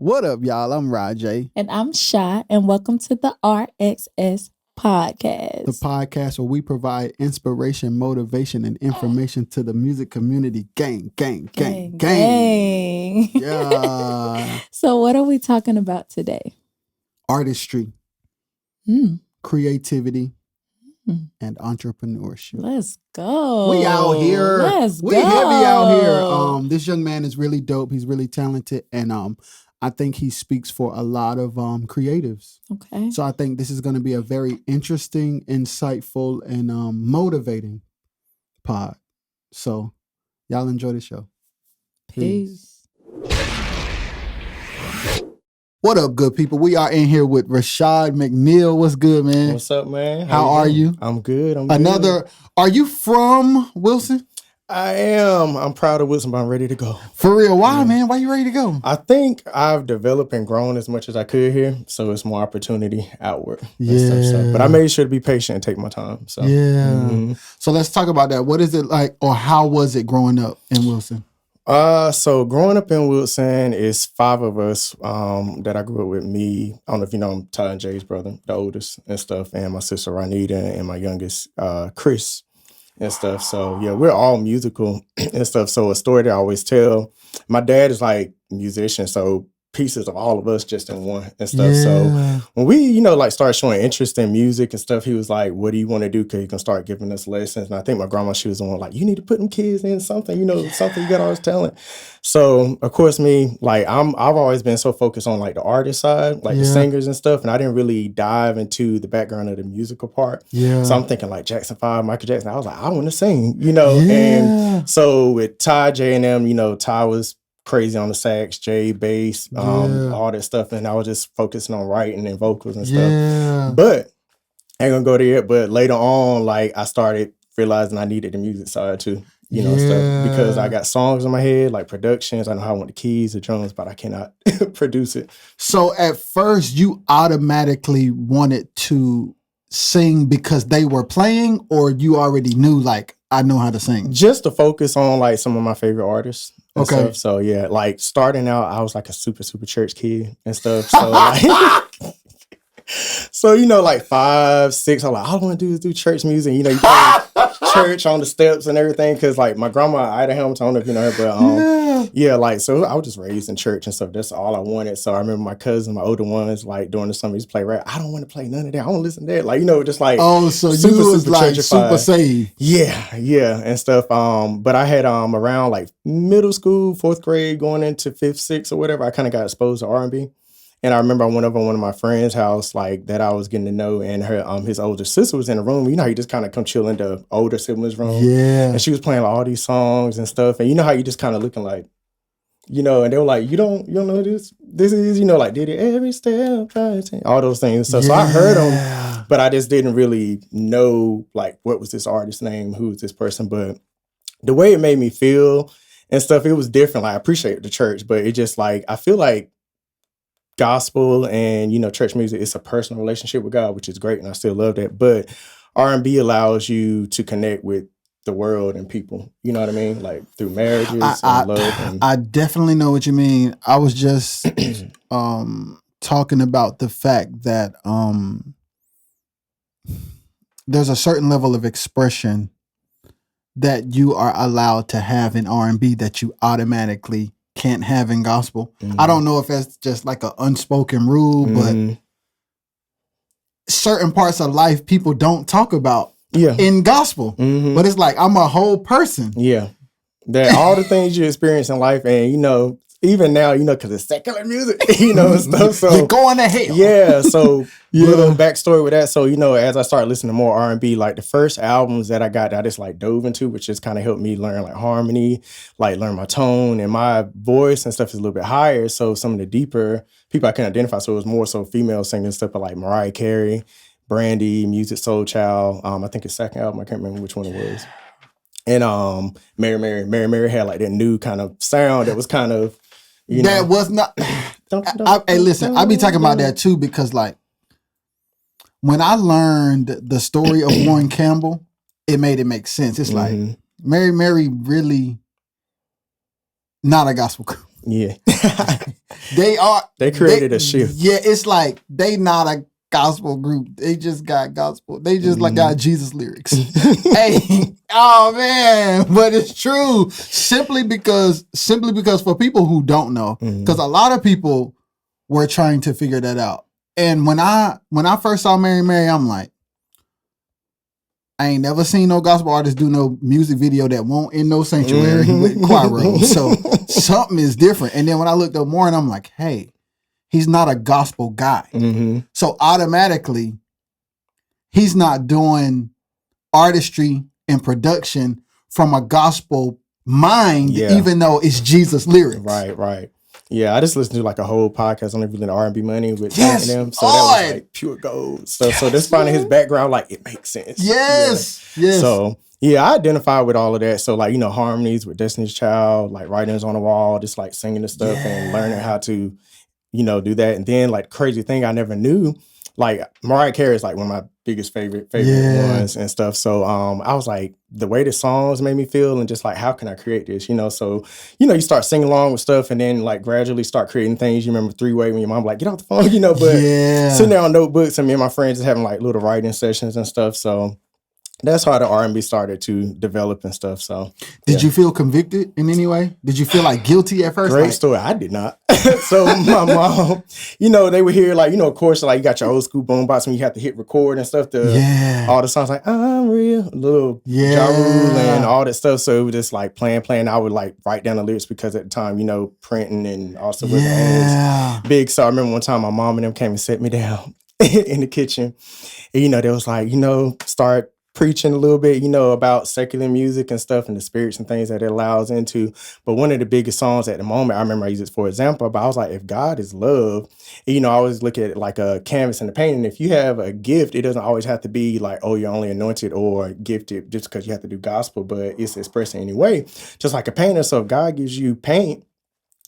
What up, y'all? I'm Rajay. And I'm Shy, and welcome to the RXS Podcast. The podcast where we provide inspiration, motivation, and information to the music community. Gang. Yeah. So what are we talking about today? Artistry, creativity, and entrepreneurship. Let's go. We out here. We heavy out here. This young man is really dope. He's really talented, and I think he speaks for a lot of creatives. Okay. So I think this is going to be a very interesting, insightful, and motivating pod. So y'all enjoy the show. Peace. What up, good people? We are in here with Rashaad McNeil. What's good, man? What's up, man? How are you? I'm good. Are you from Wilson? I am. I'm proud of Wilson, but I'm ready to go. For real? Why, man? Why you ready to go? I think I've developed and grown as much as I could here, so it's more opportunity outward. Yeah. But I made sure to be patient and take my time. So yeah. So let's talk about that. What is it like, or how was it growing up in Wilson? So growing up in Wilson is 5 of us that I grew up with. Me, I don't know if you know, I'm Ty and Jay's brother, the oldest and stuff, and my sister Ranita and my youngest Chris and stuff. So yeah, we're all musical and stuff. So a story that I always tell, my dad is like a musician, so pieces of all of us just in one and stuff. Yeah. So when we, like started showing interest in music and stuff, he was like, what do you want to do? Cause you can start giving us lessons. And I think my grandma, she was the one like, you need to put them kids in something, something you got all this talent. So of course me, like I've always been so focused on like the artist side, like the singers and stuff. And I didn't really dive into the background of the musical part. Yeah. So I'm thinking like Jackson 5, Michael Jackson. I was like, I want to sing, And so with Ty, J and M, Ty was crazy on the sax, J, bass, all that stuff. And I was just focusing on writing and vocals and stuff. But I ain't gonna go there yet. But later on, like I started realizing I needed the music side too, stuff. Because I got songs in my head, like productions. I know how I want the keys, the drums, but I cannot produce it. So at first you automatically wanted to sing because they were playing, or you already knew like, I know how to sing? Just to focus on like some of my favorite artists. Okay. Stuff. So yeah, like starting out, I was like a super church kid and stuff. So like, so like 5, 6, I'm like, all I want to do is do church music. You play church on the steps and everything. Cause like my grandma, Ida Hamilton, I don't know if you know her, but like so I was just raised in church and stuff. That's all I wanted. So I remember my cousin, my older ones, like during the summer, used to play rap. I don't want to play none of that. I want to listen to that. Like, just like so you was like super saved. Yeah, and stuff. But I had around like middle school, 4th grade, going into 5th, 6th or whatever, I kind of got exposed to R&B. And I remember I went over to one of my friends' house, like that I was getting to know, and her his older sister was in the room. You know how you just kind of come chill in the older siblings' room. Yeah. And she was playing like all these songs and stuff. And you know how you just kind of looking like, and they were like, you don't know who this is, like did it every step, all those things and stuff. So I heard them, but I just didn't really know like what was this artist's name, who was this person. But the way it made me feel and stuff, it was different. Like I appreciate the church, but it just like I feel like gospel and church music, it's a personal relationship with God, which is great, and I still love that. But R&B allows you to connect with the world and people, you know what I mean, like through marriages and love. I definitely know what you mean. I was just talking about the fact that there's a certain level of expression that you are allowed to have in R&B that you automatically can't have in gospel. I don't know if that's just like an unspoken rule, but certain parts of life people don't talk about in gospel. But it's like, I'm a whole person. Yeah. That all the things you experience in life, and even now, because it's secular music, and stuff. So you're going to hell. Yeah. So little backstory with that. So, as I started listening to more R&B, like the first albums that I got, I just like dove into, which just kind of helped me learn like harmony, like learn my tone, and my voice and stuff is a little bit higher. So some of the deeper people I can identify. So it was more so female singing stuff, like Mariah Carey, Brandy, Music Soul Child. I think his second album, I can't remember which one it was. And Mary had like that new kind of sound that was kind of, that was not. Hey, listen, I be talking about that too, because like when I learned the story of Warren Campbell, it made it make sense. It's like Mary really not a gospel. Yeah. They created a shift. Yeah, it's like they not a gospel group. They just got gospel. They just like got Jesus lyrics. Hey, oh man, but it's true. Simply because for people who don't know, because a lot of people were trying to figure that out. And when I first saw Mary Mary, I'm like, I ain't never seen no gospel artist do no music video that won't in no sanctuary with choir robes. So something is different. And then when I looked up more and I'm like, hey, he's not a gospel guy. So automatically, he's not doing artistry and production from a gospel mind, even though it's Jesus lyrics. Right. Yeah, I just listened to like a whole podcast on everything R&B Money with them. So that was like pure gold stuff. So just finding his background, like it makes sense. Yes. So yeah, I identify with all of that. So like, harmonies with Destiny's Child, like writings on the wall, just like singing the stuff and learning how to, do that. And then like crazy thing I never knew, like Mariah Carey is like one of my biggest favorite ones and stuff. So I was like, the way the songs made me feel and just like, how can I create this? So, you start singing along with stuff and then like gradually start creating things. You remember 3-Way when your mom like, get off the phone, but sitting there on notebooks and me and my friends just having like little writing sessions and stuff. So that's how the R&B started to develop and stuff. So, did you feel convicted in any way? Did you feel like guilty at first? Great story. I did not. So my mom, they would hear like, of course, like you got your old school boombox when you have to hit record and stuff. All the songs like I'm real, little Ja Rule and all that stuff. So it was just like playing. I would like write down the lyrics because at the time, printing and also with the big. So I remember one time my mom and them came and set me down in the kitchen. And, they was like, start preaching a little bit, about secular music and stuff and the spirits and things that it allows into. But one of the biggest songs at the moment, I remember I used it for example, but I was like, if God is love, I always look at it like a canvas and a painting. If you have a gift, it doesn't always have to be like, oh, you're only anointed or gifted just because you have to do gospel, but it's expressed in any way, just like a painter. So if God gives you paint,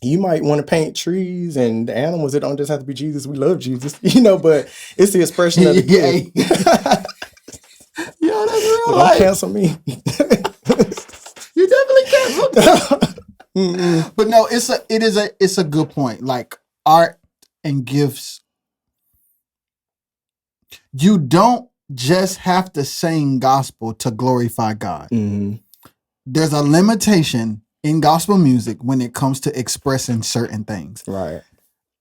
you might want to paint trees and the animals. It don't just have to be Jesus. We love Jesus, but it's the expression of the gift. Yo, that's real Don't life. cancel me. You definitely canceled. But no, it's a good point. Like art and gifts, you don't just have to sing gospel to glorify God. There's a limitation in gospel music when it comes to expressing certain things. Right.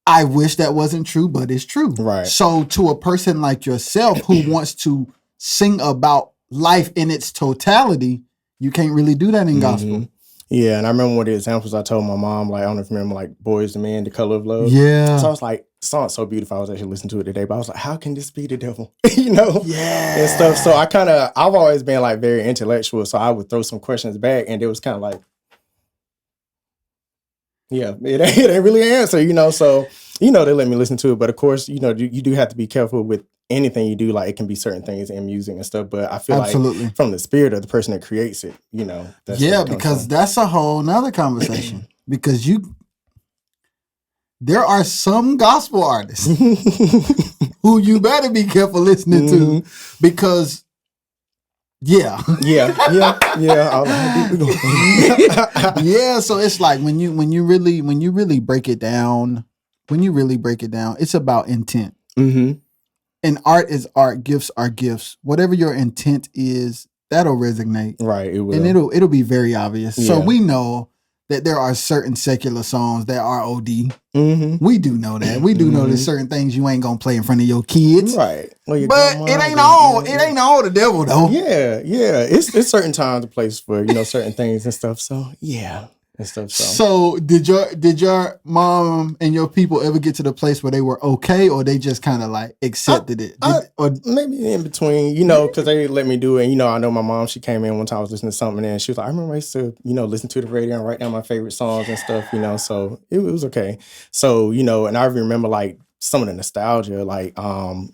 I wish that wasn't true, but it's true. Right. So to a person like yourself who wants to sing about life in its totality, you can't really do that in gospel. Yeah, and I remember one of the examples I told my mom, like, I don't know if you remember, like, Boys to Men, The Color of Love. Yeah. So I was like, the song's so beautiful. I was actually listening to it today, but I was like, how can this be the devil? And stuff. So I've always been, like, very intellectual, so I would throw some questions back, and it was kind of like, it ain't really an answer, so, they let me listen to it, but of course, you do have to be careful with anything you do, like it can be certain things in music and stuff, but I feel like from the spirit of the person that creates it, that's because that's a whole nother conversation. Because there are some gospel artists who you better be careful listening to, because so it's like when you really break it down, it's about intent. And art is art, gifts are gifts. Whatever your intent is, that'll resonate. Right, it will. And it'll be very obvious. Yeah. So we know that there are certain secular songs that are OD. We do know that. We do know there's certain things you ain't gonna play in front of your kids. Right. Well, but it ain't all the devil though. Yeah. It's certain times and places for, certain things and stuff. So yeah. And stuff. So did your mom and your people ever get to the place where they were okay, or they just kind of like accepted it? Or maybe in between, because they let me do it. I know my mom, she came in one time, I was listening to something and she was like, I remember I used to, listen to the radio and write down my favorite songs and stuff, so it was okay. So, and I remember like some of the nostalgia, like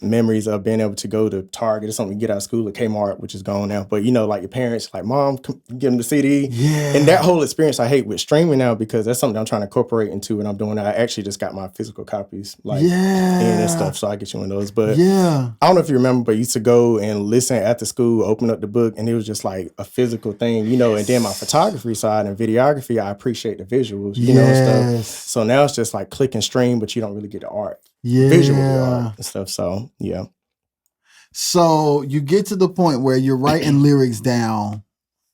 memories of being able to go to Target or something, get out of school at Kmart, which is gone now. But like your parents, like mom, give them the CD. Yeah. And that whole experience I hate with streaming now, because that's something I'm trying to incorporate into what I'm doing. I actually just got my physical copies in and stuff. So I get you one of those. But I don't know if you remember, but I used to go and listen after school, open up the book, and it was just like a physical thing, and then my photography side and videography, I appreciate the visuals, and stuff. So now it's just like click and stream, but you don't really get the art. Visual art and stuff. So yeah. So you get to the point where you're writing lyrics down,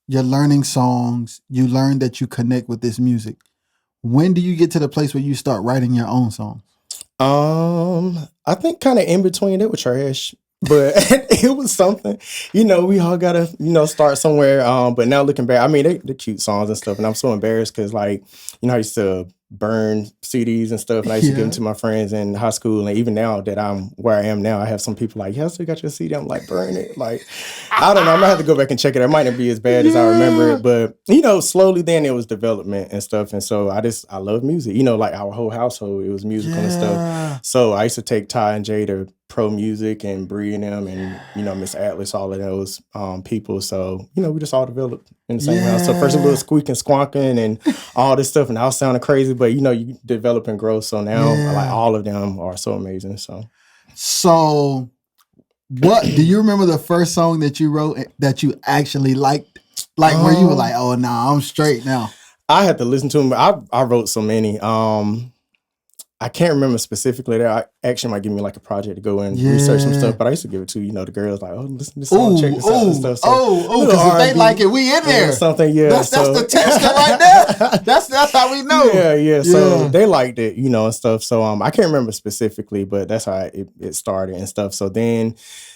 you're learning songs, you learn that you connect with this music. When do you get to the place where you start writing your own songs? I think kind of in between. They were trash, but it was something. We all gotta start somewhere. But now looking back, I mean they're cute songs and stuff, and I'm so embarrassed because I used to burn CDs and stuff, and I used to give them to my friends in high school, and even now that I'm where I am now, I have some people like, "Yeah, I still got your CD." I'm like, burn it. Like, I don't know. I'm gonna have to go back and check it. It might not be as bad as I remember it, but slowly then it was development and stuff, and so I love music. Like our whole household, it was musical and stuff. So I used to take Ty and Jay to Pro Music and Bree and them, and Miss Atlas, all of those people. So we just all developed in the same house. So first a little squeaking, squonking, and all this stuff, and I was sounding crazy, but you develop and grow. So now like all of them are so amazing. So what do you remember the first song that you wrote that you actually liked? Like where you were like, oh no, I'm straight now. I had to listen to them. I wrote so many. I can't remember specifically. That actually might give me like a project to go and research some stuff. But I used to give it to the girls like, oh, listen to this song, check this out and stuff. So, because if they like it, we in there. Something, That's the test right there. That's how we know. Yeah. So they liked it, and stuff. So I can't remember specifically, but that's how it started and stuff. So then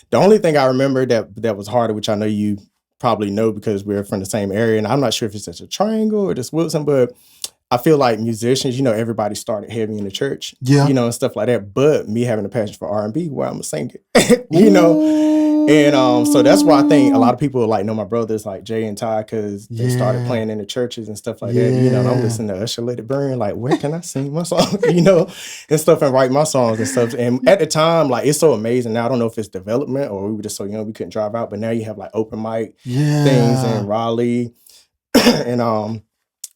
the only thing I remember that was harder, which I know you probably know because we're from the same area, and I'm not sure if it's just a triangle or just Wilson, but I feel like musicians, everybody started heavy in the church, and stuff like that. But me having a passion for R&B, where I'm gonna sing it, and so that's why I think a lot of people know my brothers like Jay and Ty because they started playing in the churches and stuff like that. And I'm listening to Usher, Let It Burn. Like, where can I sing my song, and stuff, and write my songs and stuff. And at the time, it's so amazing. Now I don't know if it's development or we were just so young we couldn't drive out. But now you have open mic things in Raleigh, and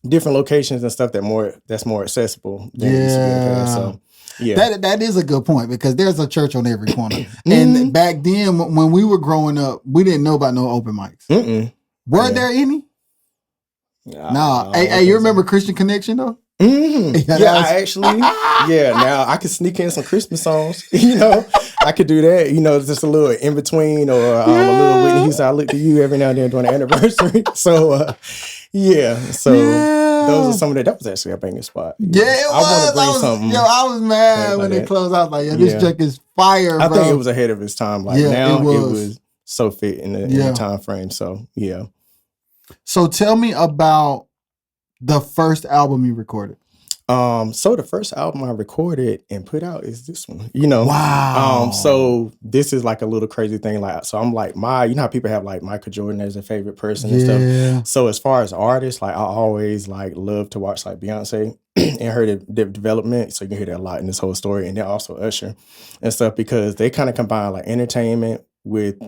different locations and stuff that's more accessible than it used to be in the past. So that is a good point because there's a church on every corner. And back then when we were growing up, we didn't know about no open mics. Were there any? No. Hey, you remember Christian Connection though? I actually now I could sneak in some Christmas songs. I could do that. Just a little in between or a little Whitney Houston. I look to you every now and then during the anniversary. So those are some of that was actually a banging spot. Yeah, it was. I want to bring something. I was mad when they closed. I was like, this check is fire, bro. I think it was ahead of its time. Now it was so fit in the time frame. So So tell me about the first album you recorded. So the first album I recorded and put out is this one, Wow. So this is a little crazy thing. So I'm how people have Michael Jordan as a favorite person and stuff. So as far as artists, I always love to watch Beyonce and her development. So you can hear that a lot in this whole story. And then also Usher and stuff because they kind of combine entertainment with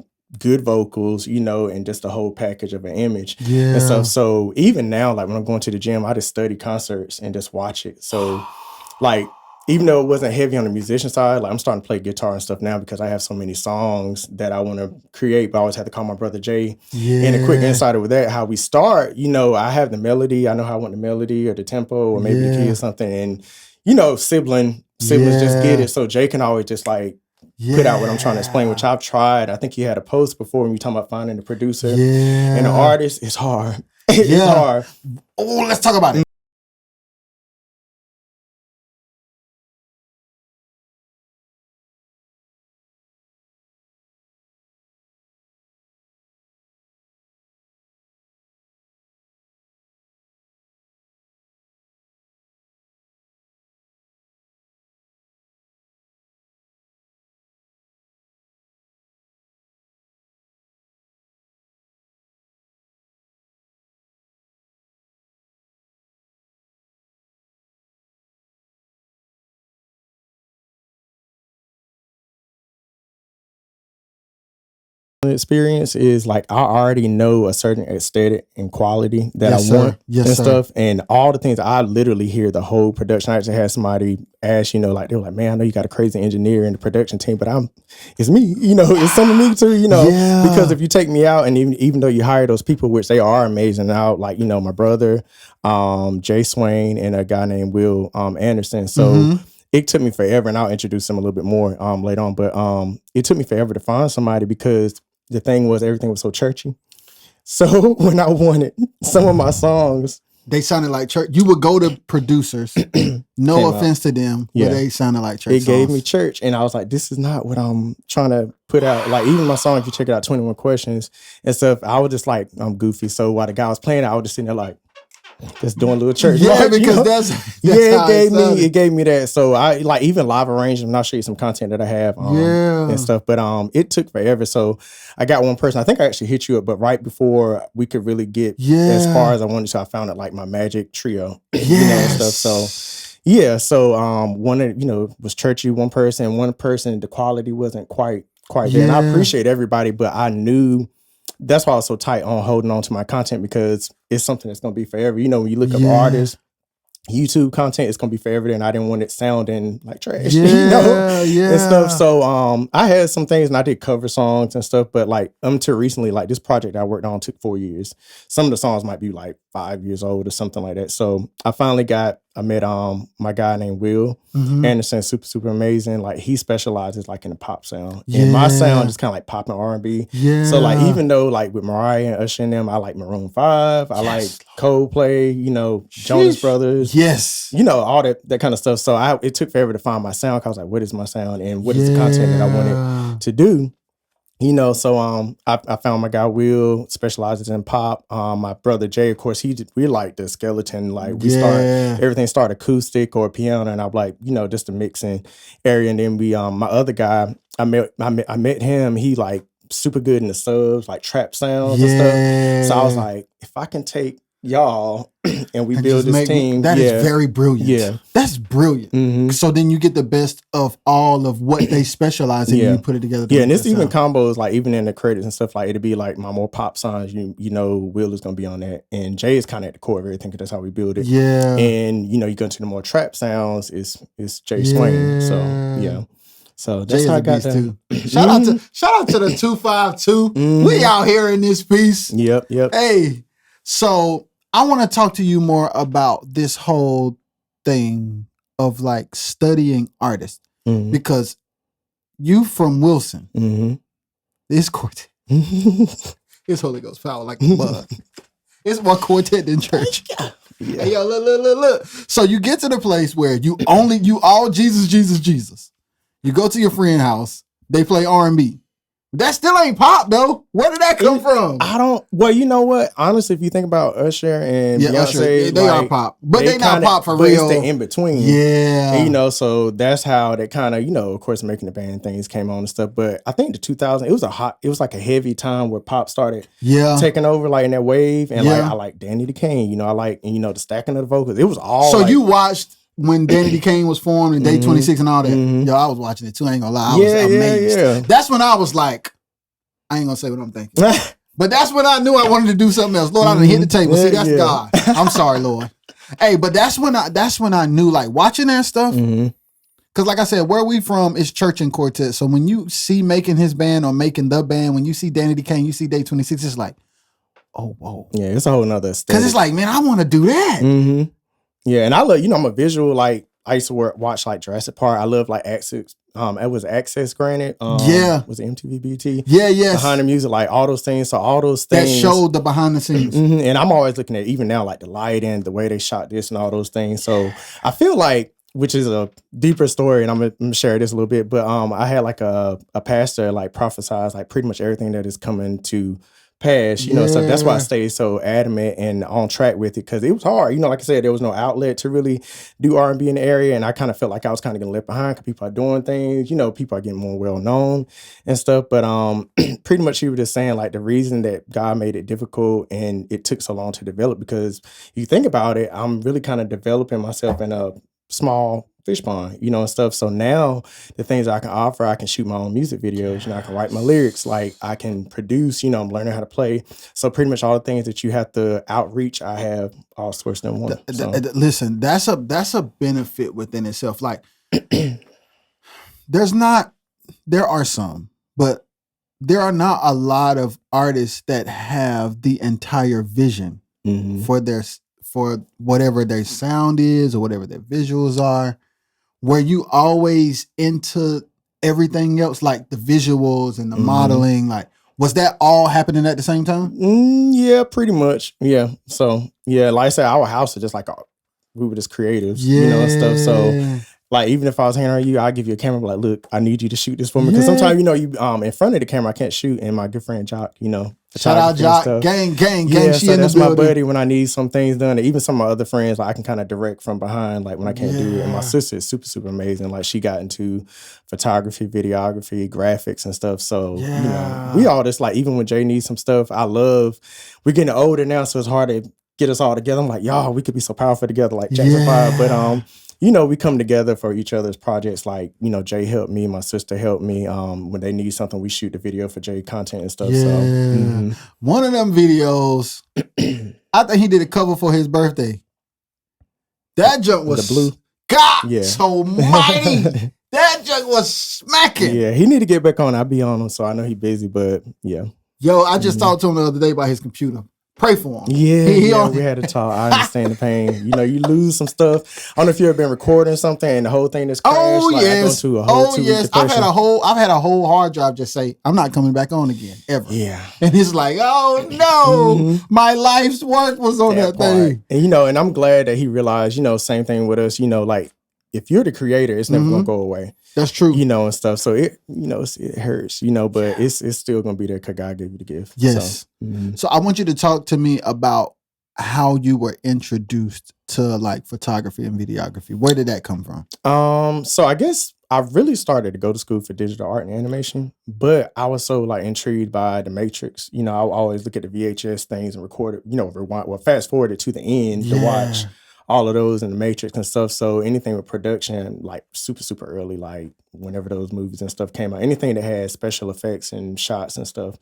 good vocals, and just the whole package of an image and stuff. So even now, when I'm going to the gym, I just study concerts and just watch it. So even though it wasn't heavy on the musician side, I'm starting to play guitar and stuff now because I have so many songs that I want to create, but I always have to call my brother Jay. And a quick insider with that, how we start, I have the melody. I know how I want the melody or the tempo or maybe the key or something. And, siblings just get it. So Jay can always just put out what I'm trying to explain, which I've tried. I think you had a post before when you talking about finding a producer and an artist. It's hard. It's hard. Oh, let's talk about it. experience is like I already know a certain aesthetic and quality that Yes, I want Yes, and sir. stuff. And all the things I literally hear the whole production. I actually had somebody ask, like they were like, man, I know you got a crazy engineer in the production team, but it's me, it's some of me too, Yeah. because if you take me out and even though you hire those people, which they are amazing out, like, my brother, Jay Swain and a guy named Will Anderson. So it took me forever, and I'll introduce him a little bit more later on. But it took me forever to find somebody because the thing was everything was so churchy. So when I wanted some of my songs, they sounded like church. You would go to producers, no offense to them, but they sounded like church. It gave me church, and I was like, this is not what I'm trying to put out. Like even my song, if you check it out, 21 Questions and stuff, I was just like, I'm goofy. So while the guy was playing, I was just sitting there like, just doing a little church. Yeah, because that's it gave me that. So I like even live arrangement. I'll show you some content that I have and stuff. But it took forever. So I got one person. I think I actually hit you up, but right before we could really get as far as I wanted to, I found it like my magic trio, and stuff. So yeah, so one was churchy, one person, the quality wasn't quite there. And I appreciate everybody, but I knew. That's why I was so tight on holding on to my content because it's something that's going to be forever. When you look up artists, YouTube content, it's going to be forever. And I didn't want it sounding like trash, and stuff. So I had some things and I did cover songs and stuff. But like until recently, like this project I worked on took 4 years. Some of the songs might be like 5 years old or something like that. So I met my guy named Will Anderson, super amazing. Like he specializes like in the pop sound, and my sound is kind of like pop and R&B. So like even though like with Mariah and Usher and them, I like Maroon 5, I like Coldplay, Jonas Brothers, all that kind of stuff. So it took forever to find my sound. 'Cause I was like, what is my sound and what is the content that I wanted to do? So I found my guy Will specializes in pop. My brother Jay, of course, we like the skeleton, like everything start acoustic or piano, and I'm like, just a mixing area. And then my other guy, I met him. He like super good in the subs, like trap sounds and stuff. So I was like, if I can take y'all and we build this team, that is very brilliant. Yeah, that's brilliant. So then you get the best of all of what they specialize in, and you put it together. And it's even combos, like even in the credits and stuff, like it'd be like my more pop songs, Will is gonna be on that, and Jay is kind of at the core of everything because that's how we build it. And you go into the more trap sounds, it's Jay Swain. So so that's how I got that. Shout out to the 252. We out here in this piece. Yep. Hey, so I want to talk to you more about this whole thing of like studying artists because you from Wilson, this quartet, this Holy Ghost power like a bug. It's more quartet than church. Hey, yo, look. So you get to the place where you all Jesus. You go to your friend's house, they play R&B. That still ain't pop though. Where did that come from? Well, you know what? Honestly, if you think about Usher and Beyonce, they are pop, but they not pop for real. It's the in between, And, so that's how that kind of, of course, making the band things came on and stuff. But I think the 2000s, it was like a heavy time where pop started, taking over, like in that wave. And like I like Danny DeCane, I like the stacking of the vocals. It was all. So you watched when Danny DeCane was formed and Day 26 and all that. Yo, I was watching it too. I ain't gonna lie. I was amazed. Yeah. That's when I was like, I ain't gonna say what I'm thinking. But that's when I knew I wanted to do something else. Lord, I done hit the table. See, that's God. I'm sorry, Lord. Hey, but that's when I knew, like, watching that stuff. Because like I said, where we from is church and quartet. So when you see making his band or making the band, when you see Danny DeCane, you see Day 26, it's like, oh, whoa. Yeah, it's a whole nother aesthetic. Because it's like, man, I want to do that. Yeah, and I love, I'm a visual, like, I used to watch like Jurassic Park. I love like Access. It was Access Granted. Was it MTV BT? Behind the music, like all those things. So all those things that showed the behind the scenes. And I'm always looking at even now like the lighting, the way they shot this, and all those things. So I feel like, which is a deeper story, and I'm gonna share this a little bit. But I had like a pastor like prophesize like pretty much everything that is coming to pass, so that's why I stayed so adamant and on track with it, because it was hard. Like I said, there was no outlet to really do R&B in the area, and I kind of felt like I was kind of getting left behind because people are doing things, people are getting more well known and stuff. But pretty much he was just saying like the reason that God made it difficult and it took so long to develop, because you think about it, I'm really kind of developing myself in a small fish pond, you know, and stuff. So now the things I can offer, I can shoot my own music videos, you know, I can write my lyrics, like I can produce, you know, I'm learning how to play. So pretty much all the things that you have to outreach, I have all sourced in one. Listen, that's a benefit within itself. Like there are some, but there are not a lot of artists that have the entire vision for whatever their sound is or whatever their visuals are, where you always into everything else, like the visuals and the modeling. Like, was that all happening at the same time? Yeah, pretty much. Yeah. So yeah, like I said, our house is just like we were just creatives, you know, and stuff. So like, even if I was hanging around you, I'll give you a camera, like, look, I need you to shoot this for me. Because sometimes, you know, you in front of the camera, I can't shoot. And my good friend Jock, you know, shout out Jock, gang. Yeah, She so in that's the my building. buddy when I need some things done. And even some of my other friends, like, I can kind of direct from behind, like when I can't do it. And my sister is super, super amazing. Like, she got into photography, videography, graphics and stuff. So, you know, we all just like, even when Jay needs some stuff, we're getting older now, so it's hard to get us all together. I'm like, y'all, we could be so powerful together, like Jackson 5. But you know, we come together for each other's projects. Like, you know, Jay helped me, my sister helped me. When they need something, we shoot the video for Jay content and stuff. So one of them videos, I think he did a cover for his birthday. That junk was the blue. God, so mighty. That junk was smacking. Yeah, he need to get back on. I'll be on him, so I know he busy, but yeah. Yo, I just talked to him the other day about his computer. Pray for him. Yeah, we had to talk. I understand the pain. You know, you lose some stuff. I don't know if you ever been recording something and the whole thing just crashed. Oh, like, yes. I go to a whole I've had a whole hard drive just say, I'm not coming back on again, ever. Yeah. And it's like, oh no, my life's work was on that thing. And, you know, and I'm glad that he realized, you know, same thing with us, you know, like, if you're the creator, it's never gonna go away. That's true. You know, and stuff. So it, you know, it hurts, you know, but it's still gonna be there because God gave you the gift. Yes. So I want you to talk to me about how you were introduced to like photography and videography. Where did that come from? So I guess I really started to go to school for digital art and animation, but I was so like intrigued by the Matrix. You know, I always look at the VHS things and record it, you know, fast forward it to the end to watch all of those in the Matrix and stuff. So anything with production, like super, super early, like whenever those movies and stuff came out, anything that had special effects and shots and stuff.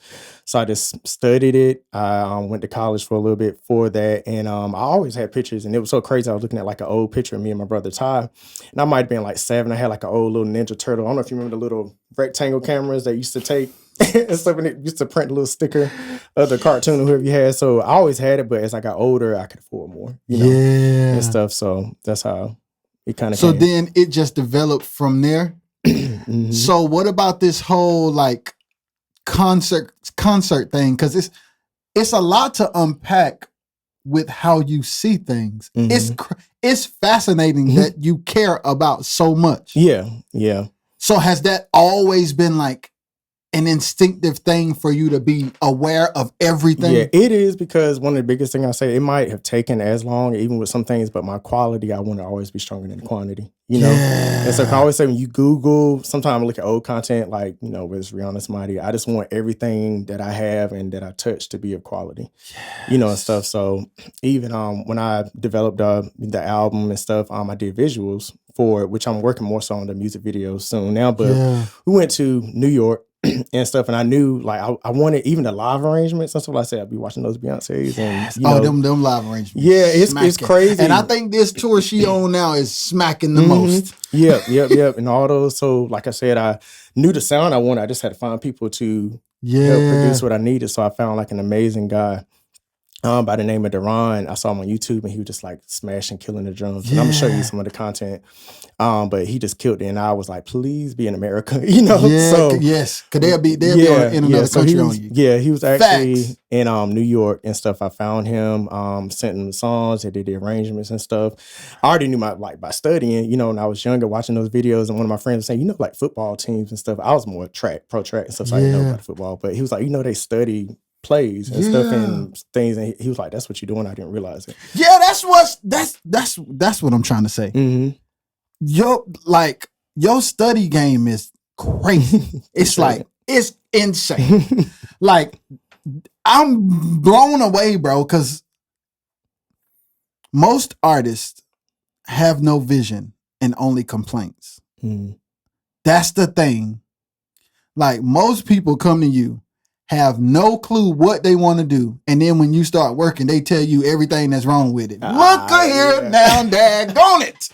So I just studied it. I went to college for a little bit for that. And I always had pictures, and it was so crazy. I was looking at like an old picture of me and my brother Ty, and I might have been like 7. I had like an old little Ninja Turtle. I don't know if you remember the little rectangle cameras that used to take and stuff, and it used to print a little sticker of the cartoon or whoever you had. So I always had it, but as I got older, I could afford more, you know, and stuff. So that's how it kind of So came. then it just developed from there. So what about this whole like concert thing? Because it's a lot to unpack with how you see things. It's fascinating that you care about so much. Yeah. So has that always been like an instinctive thing for you to be aware of everything? Yeah, it is, because one of the biggest things I say, it might have taken as long, even with some things, but my quality, I want to always be stronger than the quantity, you know? And so I always say, when you Google, sometimes I look at old content, like, you know, with Rihanna's Mighty, I just want everything that I have and that I touch to be of quality, you know, and stuff. So even when I developed the album and stuff, I did visuals for it, which I'm working more so on the music videos soon now, but we went to New York and stuff, and I knew like I wanted even the live arrangements and stuff. Like I said, I'd be watching those Beyonces and you know, them live arrangements. Yeah, it's crazy. And I think this tour she on now is smacking the most. Yep, and all those. So like I said, I knew the sound I wanted. I just had to find people to help produce what I needed. So I found like an amazing guy by the name of Duran. I saw him on YouTube, and he was just like smashing, killing the drums. And I'm gonna show you some of the content. But he just killed it, and I was like, please be in America, you know? So yes, because they'll be in another country on you. Yeah, he was actually in New York and stuff. I found him, sent him the songs, they did the arrangements and stuff. I already knew by studying, you know, when I was younger, watching those videos, and one of my friends was saying, you know, like football teams and stuff. I was more pro track and stuff, so I didn't know about football. But he was like, you know, they study plays and stuff and things, and he was like, that's what you're doing. I didn't realize it. Yeah, that's what I'm trying to say. Your study game is crazy. It's like, it's insane. Like, I'm blown away, bro, because most artists have no vision and only complaints. Mm. That's the thing. Like most people come to you, have no clue what they want to do. And then when you start working, they tell you everything that's wrong with it. Look here now, daggone it.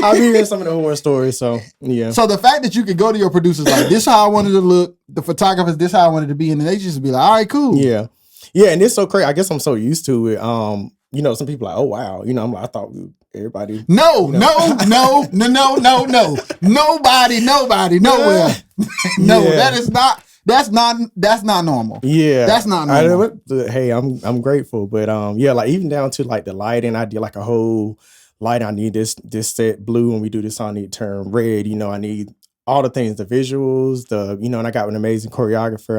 I'll be hearing some of the horror stories. So, yeah. So the fact that you could go to your producers like, this how I wanted to look, the photographers, this how I wanted to be, and they just be like, all right, cool. Yeah. Yeah. And it's so crazy. I guess I'm so used to it. You know, some people are like, oh, wow. You know, I'm like, I thought everybody. No, you know. no. Nobody, nowhere. No, Yeah. that's not normal. Yeah. That's not normal. Hey, I'm grateful. But yeah, like even down to like the lighting, I did like a whole light. I need this set blue when we do this, I need to turn red. You know, I need all the things, the visuals, and I got an amazing choreographer,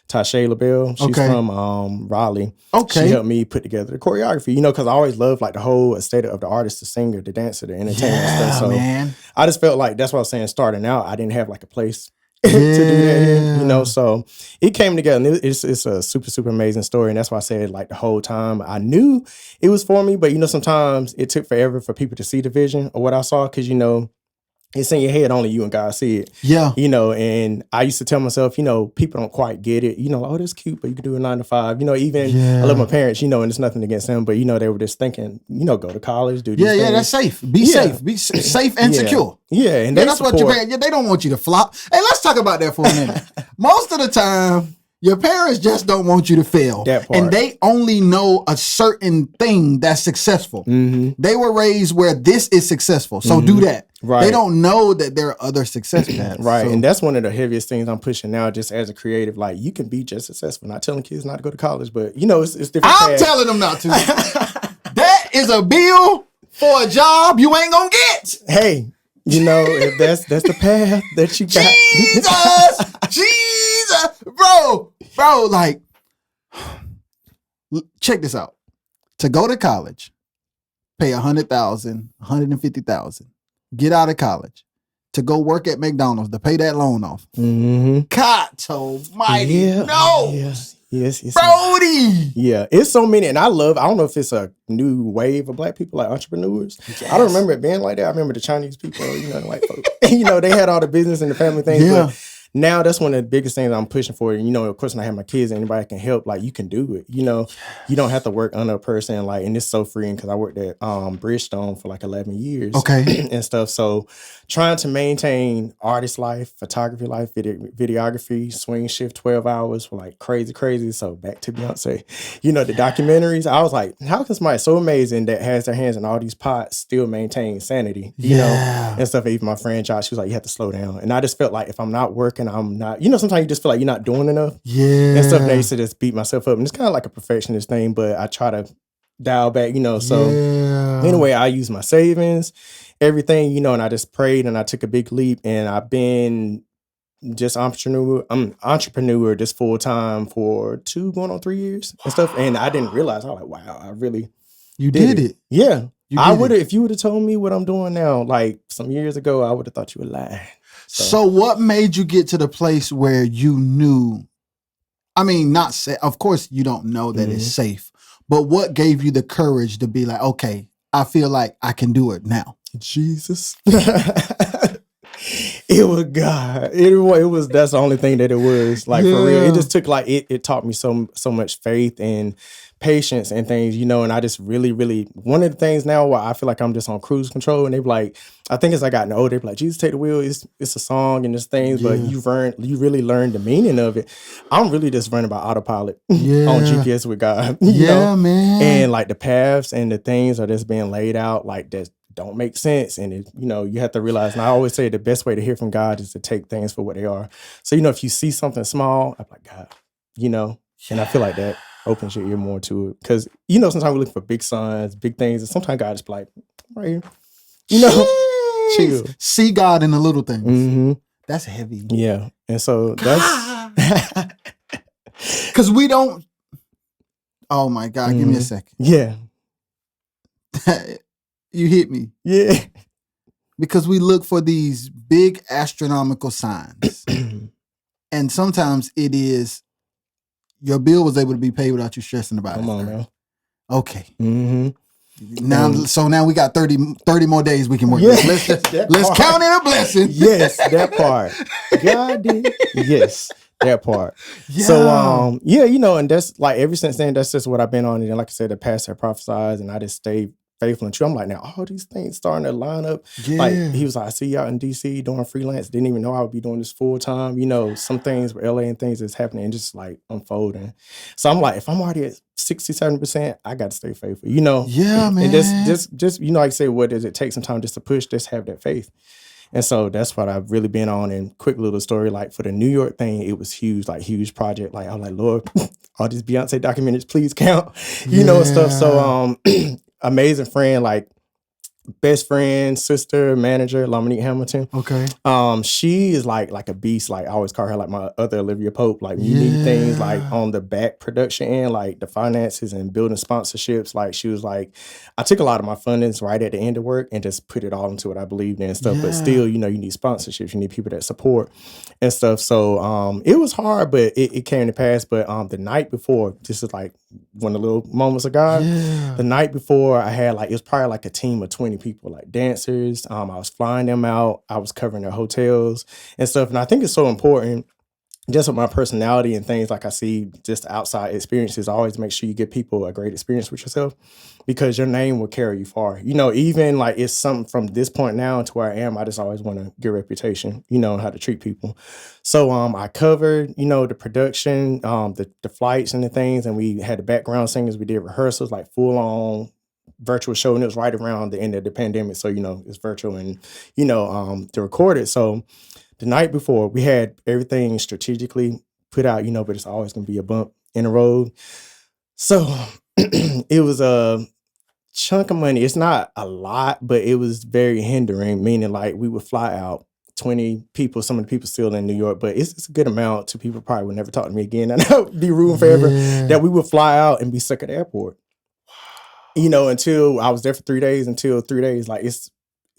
Tashay LaBelle. She's from Raleigh. Okay. She helped me put together the choreography, you know, because I always loved like the whole aesthetic of the artist, the singer, the dancer, the entertainer and stuff. So man. I just felt like that's what I was saying, starting out, I didn't have like a place to do that here, you know. So it came together, and it's a super, super amazing story. And that's why I said like the whole time I knew it was for me, but you know, sometimes it took forever for people to see the vision of what I saw, because you know, it's in your head, only you and God see it. Yeah. You know, and I used to tell myself, you know, people don't quite get it. You know, oh, that's cute, but you can do a 9 to 5. You know, even I love my parents, you know, and it's nothing against them, but you know, they were just thinking, you know, go to college, do these things. Yeah, that's safe. Be safe. Be safe and secure. Yeah, and that's what your parents, they don't want you to flop. Hey, let's talk about that for a minute. Most of the time, your parents just don't want you to fail. That part. And they only know a certain thing that's successful. Mm-hmm. They were raised where this is successful. So do that. Right. They don't know that there are other success paths. Right. So. And that's one of the heaviest things I'm pushing now, just as a creative. Like, you can be just successful. Not telling kids not to go to college, but you know, it's different. I'm telling them not to. That is a bill for a job you ain't gonna get. Hey, you know, if that's the path that you got. Jesus, bro, like, check this out. To go to college, pay $100,000, $150,000, get out of college, to go work at McDonald's, to pay that loan off. Mm-hmm. God almighty, no. Yes. Brody. Yeah, it's so many, and I don't know if it's a new wave of black people, like entrepreneurs. Yes. I don't remember it being like that. I remember the Chinese people, you know, like, you know, they had all the business and the family things. Yeah. But now that's one of the biggest things I'm pushing for. You know, of course, when I have my kids, anybody can help. Like, you can do it. You know, you don't have to work under a person. Like, and it's so freeing, because I worked at Bridgestone for like 11 years. Okay. And stuff. So trying to maintain artist life, photography life, videography, swing shift 12 hours for like crazy. So back to Beyonce, you know, the documentaries. I was like, how can somebody so amazing that has their hands in all these pots still maintain sanity? You know, and stuff. Even my friend Josh, she was like, you have to slow down. And I just felt like if I'm not working, I'm not, you know, sometimes you just feel like you're not doing enough. Yeah. And stuff. And I used to just beat myself up. And it's kind of like a perfectionist thing, but I try to dial back, you know. So anyway, I use my savings, everything, you know, and I just prayed and I took a big leap, and I've been just entrepreneur just full time for 2 going on 3 years and stuff. And I didn't realize, I was like, wow, I really did it. Yeah. I would have, if you would have told me what I'm doing now, like some years ago, I would have thought you were lying. So what made you get to the place where you knew, I mean, not say, of course you don't know that it's safe, but what gave you the courage to be like, okay, I feel like I can do it now? Jesus. It was God. It was, that's the only thing that it was, like, for real. It just took like, it taught me so much faith and patience and things, you know, and I just really, one of the things now where I feel like I'm just on cruise control, and they be like, I think as I gotten older, they be like, Jesus, take the wheel. It's a song and this things, but you really learned the meaning of it. I'm really just running by autopilot on GPS with God. You know? Man. And like the paths and the things are just being laid out like that don't make sense. And it, you know, you have to realize, and I always say the best way to hear from God is to take things for what they are. So, you know, if you see something small, I'm like, God, you know, and I feel like that opens your ear more to it. Because, you know, sometimes we look for big signs, big things, and sometimes God just be like, right here, you know, chill. See God in the little things. Mm-hmm. That's heavy. Yeah. And so that's... Because we don't... Oh, my God. Give me a second. Yeah. You hit me. Yeah. Because we look for these big astronomical signs. And sometimes it is your bill was able to be paid without you stressing about it. Come on now. Okay. Mm-hmm. Now we got 30 more days we can work with. Let's count it a blessing. Yes, that part. God did. Yes, that part. Yeah. So and that's like ever since then, that's just what I've been on. And like I said, the pastor prophesied, and I just stayed faithful and true. I'm like, now all these things starting to line up. Yeah. Like he was like, I see you out in DC doing freelance. Didn't even know I would be doing this full time. Some things with LA and things that's happening and just like unfolding. So I'm like, if I'm already at 60-70%, I got to stay faithful. Yeah, man. And just like I say, what does it take? Sometimes just to push, just have that faith. And so that's what I've really been on. And quick little story, like for the New York thing, it was huge, like huge project. Like I was like, Lord, all these Beyonce documentaries, please count, and stuff. So amazing friend, like best friend, sister, manager, Lominique Hamilton. Okay. She is like a beast. Like I always call her like my other Olivia Pope. Like when you need things like on the back production end, like the finances and building sponsorships. Like she was like, I took a lot of my fundings right at the end of work and just put it all into what I believed in and stuff. But still, you need sponsorships. You need people that support and stuff. So it was hard, but it came to pass. But the night before, this is like one of the little moments of God. The night before, I had it was probably like a team of 20 people, like dancers. I was flying them out. I was covering their hotels and stuff. And I think it's so important, just with my personality and things, like I see just outside experiences, always make sure you give people a great experience with yourself, because your name will carry you far. Even like it's something from this point now to where I am, I just always want to get reputation, how to treat people. So I covered, the production, the flights and the things, and we had the background singers. We did rehearsals, like full on virtual show, and it was right around the end of the pandemic. So, it's virtual and, to record it. So the night before, we had everything strategically put out, but it's always going to be a bump in the road. So it was a chunk of money. It's not a lot, but it was very hindering, meaning like we would fly out 20 people, some of the people still in New York, but it's a good amount to people probably would never talk to me again. And I would be rude forever that we would fly out and be stuck at the airport. Until I was there for 3 days, like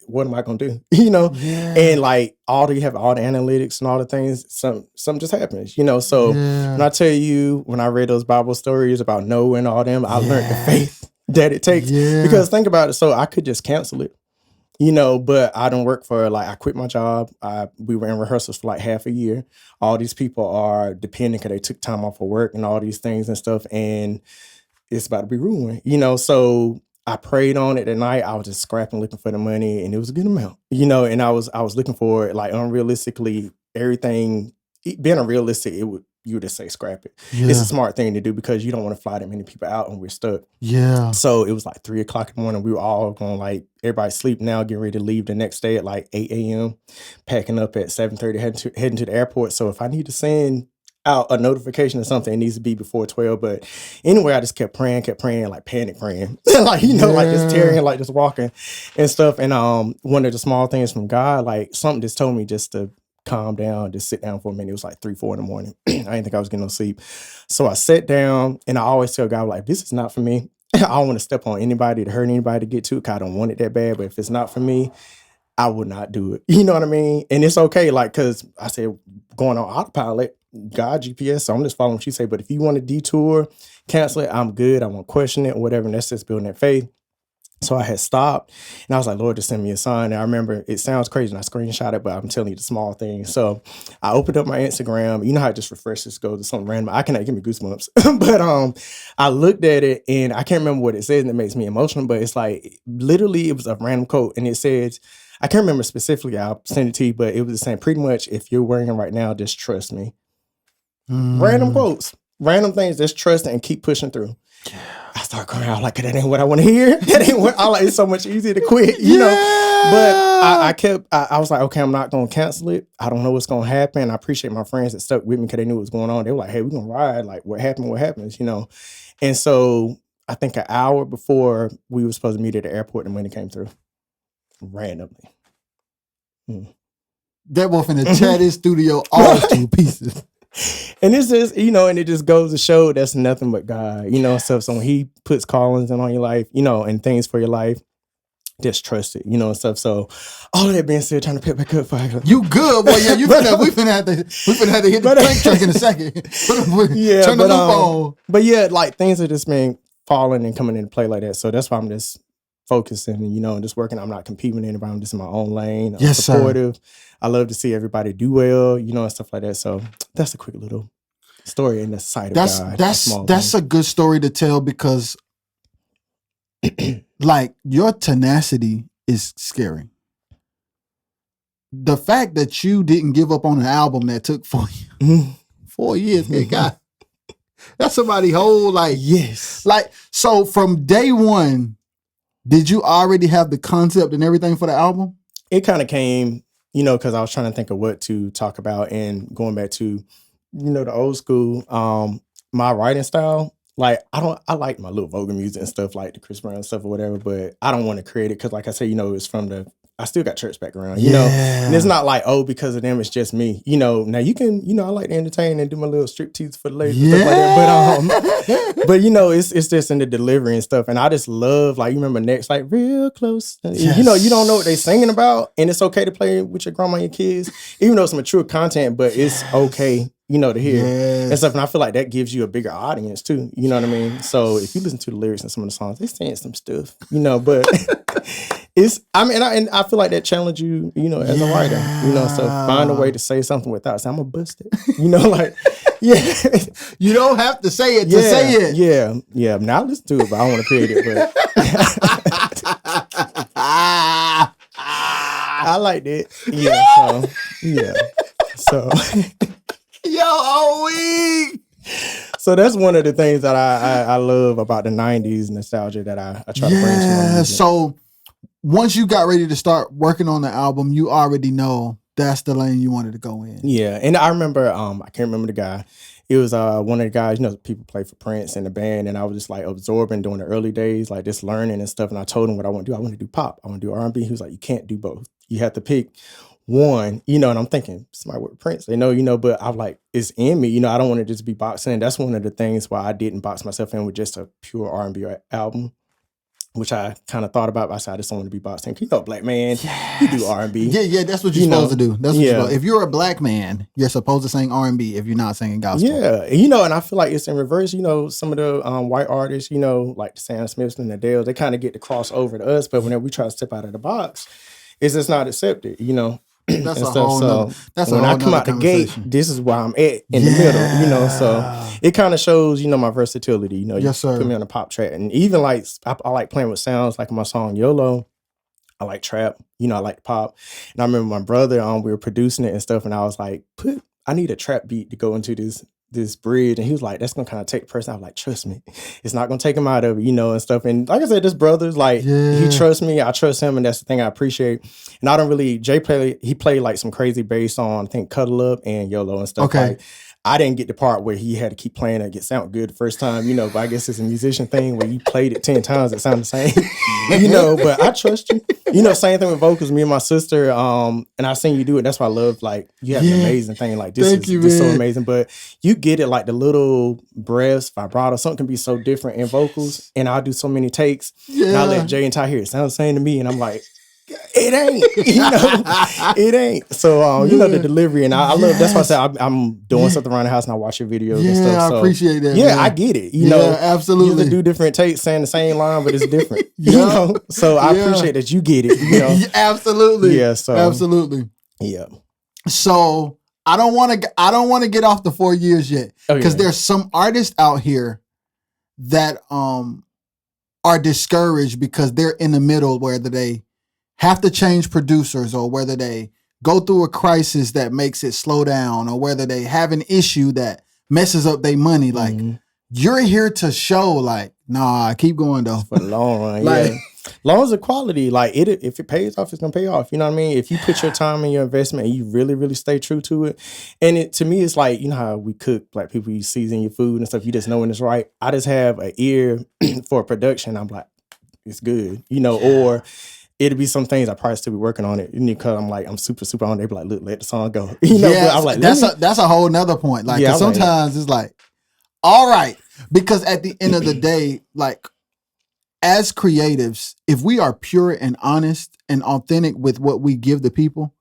what am I gonna do? And like you have all the analytics and all the things, something just happens, So when I tell you, when I read those Bible stories about Noah and all them, I learned the faith that it takes. Because think about it, so I could just cancel it, but I don't work for, I quit my job. We were in rehearsals for like half a year. All these people are dependent because they took time off of work and all these things and stuff, and it's about to be ruined, So I prayed on it at night. I was just scrapping, looking for the money, and it was a good amount, and I was looking for it, like unrealistically, everything. Being unrealistic, you would just say scrap it. It's a smart thing to do because you don't want to fly that many people out and we're stuck. So it was like 3:00 in the morning. We were all going everybody sleep now, getting ready to leave the next day at like 8 a.m., packing up at 7:30, heading to the airport. So if I need to send out a notification or something, it needs to be before 12. But anyway, I just kept praying, like panic praying, like just tearing, like just walking and stuff. And one of the small things from God, like something just told me just to calm down, just sit down for a minute. It was like 3-4 in the morning. I didn't think I was getting no sleep. So I sat down, and I always tell God, like, this is not for me. I don't want to step on anybody, to hurt anybody, to get to it, because I don't want it that bad. But if it's not for me, I would not do it. You know what I mean? And it's okay, because I said, going on autopilot, God GPS, so I'm just following what you say. But if you want to detour, cancel it, I'm good. I won't question it or whatever. And that's just building that faith. So I had stopped, and I was like, Lord, just send me a sign. And I remember, it sounds crazy, and I screenshot it, but I'm telling you the small things. So I opened up my Instagram. You know how it just refreshes, goes to something random. I cannot give me goosebumps. But I looked at it, and I can't remember what it says, and it makes me emotional. But it's like, literally, it was a random quote, and it says, I can't remember specifically, I'll send it to you, but it was the same, pretty much, if you're wearing it right now, just trust me. Random quotes, random things, just trust it and keep pushing through. I start crying. I'm like, that ain't what I want to hear. That ain't what I like. It's so much easier to quit, you know. But I was like, okay, I'm not going to cancel it. I don't know what's going to happen. I appreciate my friends that stuck with me because they knew what was going on. They were like, hey, we're going to ride. Like, what happens, you know. And so I think an hour before we were supposed to meet at the airport, the money came through randomly. That wolf in the chatty studio, all 2 pieces. And it's just, you know, and it just goes to show that's nothing but God, you know, stuff. So when he puts callings in on your life, you know, and things for your life, just trust it, you know, and stuff. So all of that being said, trying to pick back up. You good, boy. Yeah, we finna have to hit the crank truck in a second. Turn the loop on. But yeah, like things are just been falling and coming into play like that. So that's why I'm just focusing and, and just working. I'm not competing with anybody. I'm just in my own lane. I'm Yes, supportive. Sir. I love to see everybody do well, and stuff like that. So that's a quick little story in the sight of God. That's a good story to tell because like your tenacity is scary. The fact that you didn't give up on an album that took 4 years, good God. That's somebody's whole yes. So from day one, did you already have the concept and everything for the album? It kind of came, because I was trying to think of what to talk about and going back to, the old school, my writing style. Like, I like my little vocal music and stuff like the Chris Brown stuff or whatever, but I don't want to create it because like I said, it's from I still got church background, and it's not like, because of them, it's just me, now you can, I like to entertain and do my little striptease for the ladies and stuff like that, but it's just in the delivery and stuff, and I just love, like, you remember Next, like, real close, you don't know what they singing about, and it's okay to play with your grandma and your kids, even though it's mature content, but it's okay, to hear and stuff, and I feel like that gives you a bigger audience too, you know what I mean? So if you listen to the lyrics in some of the songs, they're saying some stuff, but I feel like that challenge you, as a writer, so find a way to say something without saying, I'm gonna bust it, You don't have to say it to say it. Yeah. Now I listen to it, but I don't want to create it, but I like it. So So that's one of the things that I love about the 90s nostalgia that I try to bring to my music. So once you got ready to start working on the album, you already know that's the lane you wanted to go in. Yeah. And I remember, I can't remember the guy. It was one of the guys, people play for Prince in the band, and I was just like absorbing during the early days, like just learning and stuff. And I told him what I want to do. I want to do pop. I want to do R&B. He was like, you can't do both. You have to pick one, and I'm thinking, somebody with Prince, they know, but I'm like, it's in me, I don't want to just be boxing. And that's one of the things why I didn't box myself in with just a pure R&B album, which I kind of thought about. I said, I just don't want to be boxing. Black man, you do R&B. Yeah, that's what you're supposed to do. That's what you're supposed to. If you're a black man, you're supposed to sing R&B if you're not singing gospel. Yeah, and I feel like it's in reverse. Some of the white artists, like the Sam Smiths and the Adele, they kind of get to cross over to us, but whenever we try to step out of the box, it's just not accepted, That's a whole nother. That's when I come out the gate, this is where I'm at in the middle, so it kind of shows, my versatility. Yes, sir. Put me on a pop track, and even like I like playing with sounds, like my song YOLO. I like trap, I like pop, and I remember my brother, we were producing it and stuff, and I was like, I need a trap beat to go into this bridge, and he was like, that's gonna kind of take the person. I was like, trust me, it's not gonna take him out of it, and stuff. And like I said, this brother's like, he trusts me, I trust him, and that's the thing I appreciate. And I don't really, he played like some crazy bass on, I think, Cuddle Up and YOLO and stuff. Okay. Like, I didn't get the part where he had to keep playing it, sound good the first time, but I guess it's a musician thing where you played it 10 times, it sounded the same, but I trust you. Same thing with vocals, me and my sister, and I seen you do it. That's why I love, like, you have an amazing thing. Like, this is so amazing, but you get it, like the little breaths, vibrato, something can be so different in vocals, and I'll do so many takes, and I let Jay and Ty hear it sounds the same to me, and I'm like, it ain't, it ain't. So, the delivery, and I love, that's why I said I'm doing something around the house and I watch your videos and stuff. So, I appreciate that. Yeah, man. I get it. Absolutely. You do different takes saying the same line, but it's different. So I appreciate that you get it. Absolutely. Yeah. So absolutely. Yeah. So I don't want to get off the 4 years yet, because there's some artists out here that are discouraged because they're in the middle, whether they have to change producers or whether they go through a crisis that makes it slow down or whether they have an issue that messes up their money. Like, you're here to show, like, nah, keep going though. For the long run, like, long as the quality, like, if it pays off, it's gonna pay off. You know what I mean? If you put your time and your investment and you really, really stay true to it. And to me, it's like, how we cook, like people, you season your food and stuff, you just know when it's right. I just have an ear for production. I'm like, it's good, or it'll be some things I probably still be working on it, because I'm like, I'm super on. They be like, look, let the song go. But I'm like, that's a whole nother point. Like, sometimes it's like, all right, because at the end of the day, like, as creatives, if we are pure and honest and authentic with what we give the people,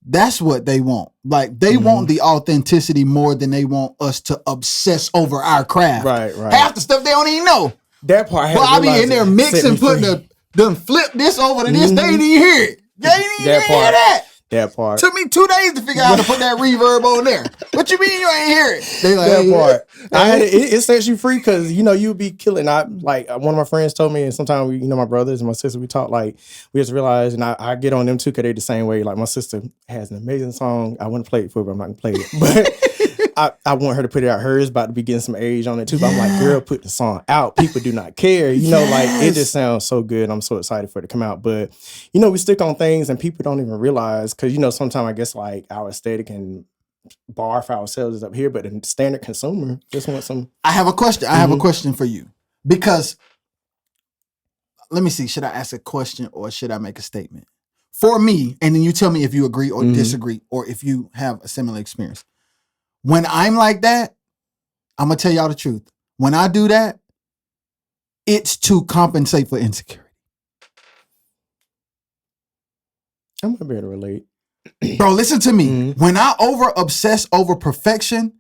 that's what they want. Like, they want the authenticity more than they want us to obsess over our craft. Right. Half the stuff they don't even know. That part. But I be in there mixing, putting them flip this over to this. They ain't even hear it. They ain't even hear that. That part. Took me 2 days to figure out how to put that reverb on there. What you mean you ain't hear it? They like, that part. I had it sets you free because you be killing. I like one of my friends told me, and sometimes we, my brothers and my sister, we talk like we just realize, and I get on them too because they the same way. Like my sister has an amazing song. I wouldn't play it for her, but I'm not gonna play it. But I want her to put it out. Hers about to be getting some age on it too. But I'm like, girl, put the song out. People do not care. Like it just sounds so good. I'm so excited for it to come out. But we stick on things and people don't even realize because sometimes I guess like our aesthetic and bar for ourselves is up here, but the standard consumer just wants some. I have a question. I have a question for you because let me see. Should I ask a question or should I make a statement? For me, and then you tell me if you agree or disagree or if you have a similar experience. When I'm like that, I'm gonna tell y'all the truth. When I do that, it's to compensate for insecurity. I'm gonna be able to relate. Bro, listen to me. When I obsess over perfection,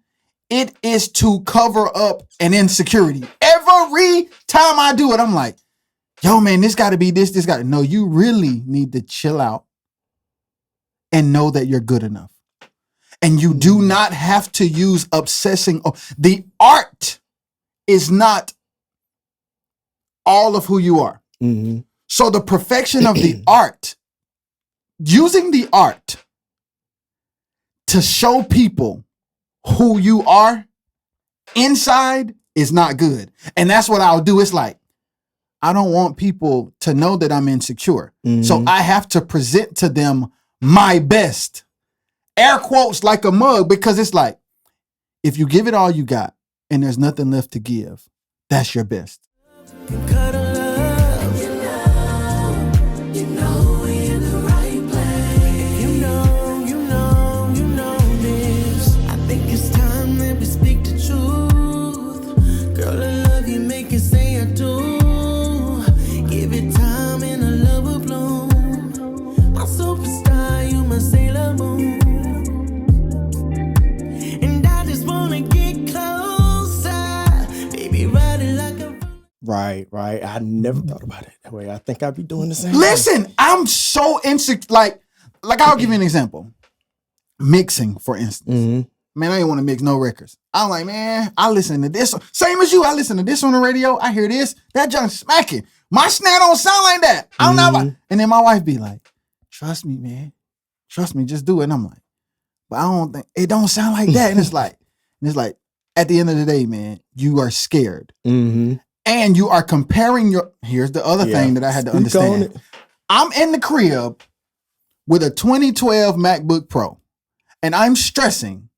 it is to cover up an insecurity. Every time I do it, I'm like, yo, man, this got to be this got to. No, you really need to chill out and know that you're good enough. And you do not have to use obsessing. The art is not all of who you are. Mm-hmm. So the perfection of the art, using the art to show people who you are inside is not good. And that's what I'll do. It's like, I don't want people to know that I'm insecure. Mm-hmm. So I have to present to them my best. Air quotes like a mug, because it's like, if you give it all you got and there's nothing left to give, that's your best. Right. I never thought about it that way. I think I'd be doing the same. Listen, I'm so insecure. Like I'll give you an example. Mixing, for instance. Mm-hmm. Man, I didn't want to mix no records. I'm like, man, I listen to this. Same as you. I listen to this on the radio. I hear this. That junk smacking. My snare don't sound like that. I don't know. And then my wife be like, trust me, man. Trust me. Just do it. And I'm like, but I don't think it don't sound like that. And it's like, at the end of the day, man, you are scared. Mm-hmm. And you are comparing here's the other thing that I had to understand. I'm in the crib with a 2012 MacBook Pro, and I'm stressing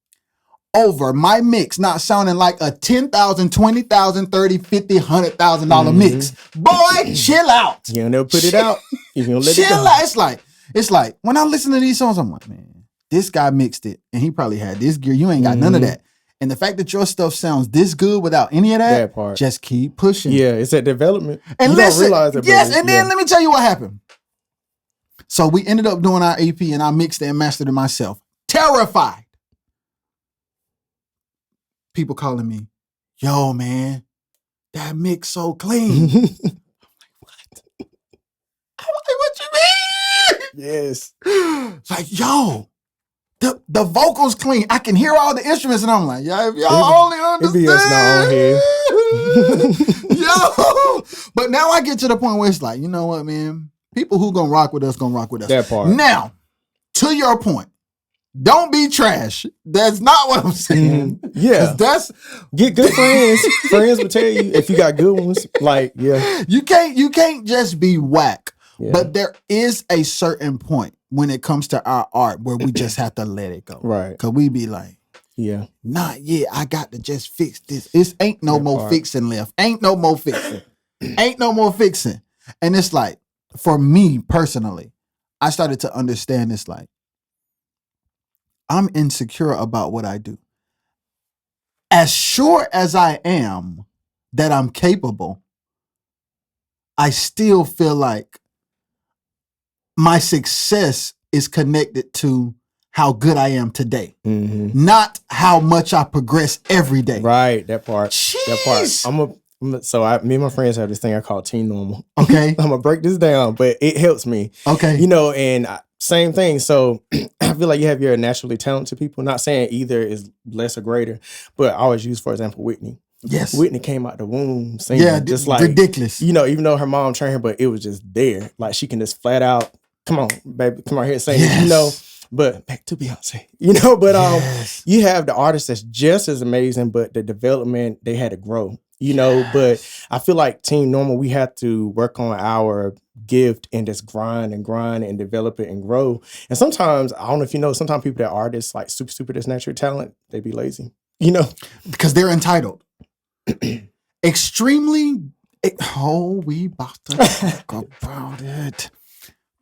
over my mix not sounding like a $10,000, $20,000, $30,000, $50,000, $100,000 mix. Boy, chill out. You don't never put it out. You gonna let chill it go. Out. It's like when I listen to these songs, I'm like, man, this guy mixed it, and he probably had this gear. You ain't got none of that. And the fact that your stuff sounds this good without any of that part, just keep pushing. Yeah, it's that development. And you don't realize it. Yes, and then let me tell you what happened. So we ended up doing our EP, and I mixed it and mastered it myself. Terrified. People calling me, yo, man, that mix so clean. I'm like, what you mean? Yes. It's like, yo. The vocals clean. I can hear all the instruments, and I'm like, yeah, if y'all only understand. Yo. But now I get to the point where it's like, you know what, man? People who gonna rock with us. That part. Now, to your point, don't be trash. That's not what I'm saying. Yeah. Get good friends. Friends will tell you if you got good ones. Like, yeah. You can't just be whack. Yeah. But there is a certain point when it comes to our art where we just have to let it go. Right. Because we be like, I got to just fix this. It ain't no more fixing left. Ain't no more fixing. Ain't no more fixing. And it's like, for me personally, I started to understand this like, I'm insecure about what I do. As sure as I am that I'm capable, I still feel like my success is connected to how good I am today, not how much I progress every day. Right, that part. Jeez. That part. Me and my friends have this thing I call Teen Normal. Okay. I'm gonna break this down, but it helps me. Okay. You know, and same thing. So I feel like you have your naturally talented people. Not saying either is less or greater, but I always use, for example, Whitney. Yes. Whitney came out the womb singing just like ridiculous. You know, even though her mom trained her, but it was just there. Like she can just flat out, come on, baby, come on here and sing it, you know. But back to Beyonce, you know, but you have the artists that's just as amazing, but the development, they had to grow, you know. But I feel like Team Normal, we have to work on our gift and just grind and develop it and grow. And sometimes, I don't know if you know, sometimes people that are artists, like super that's natural talent, they be lazy, you know. Because they're entitled. Extremely, we about to talk about it.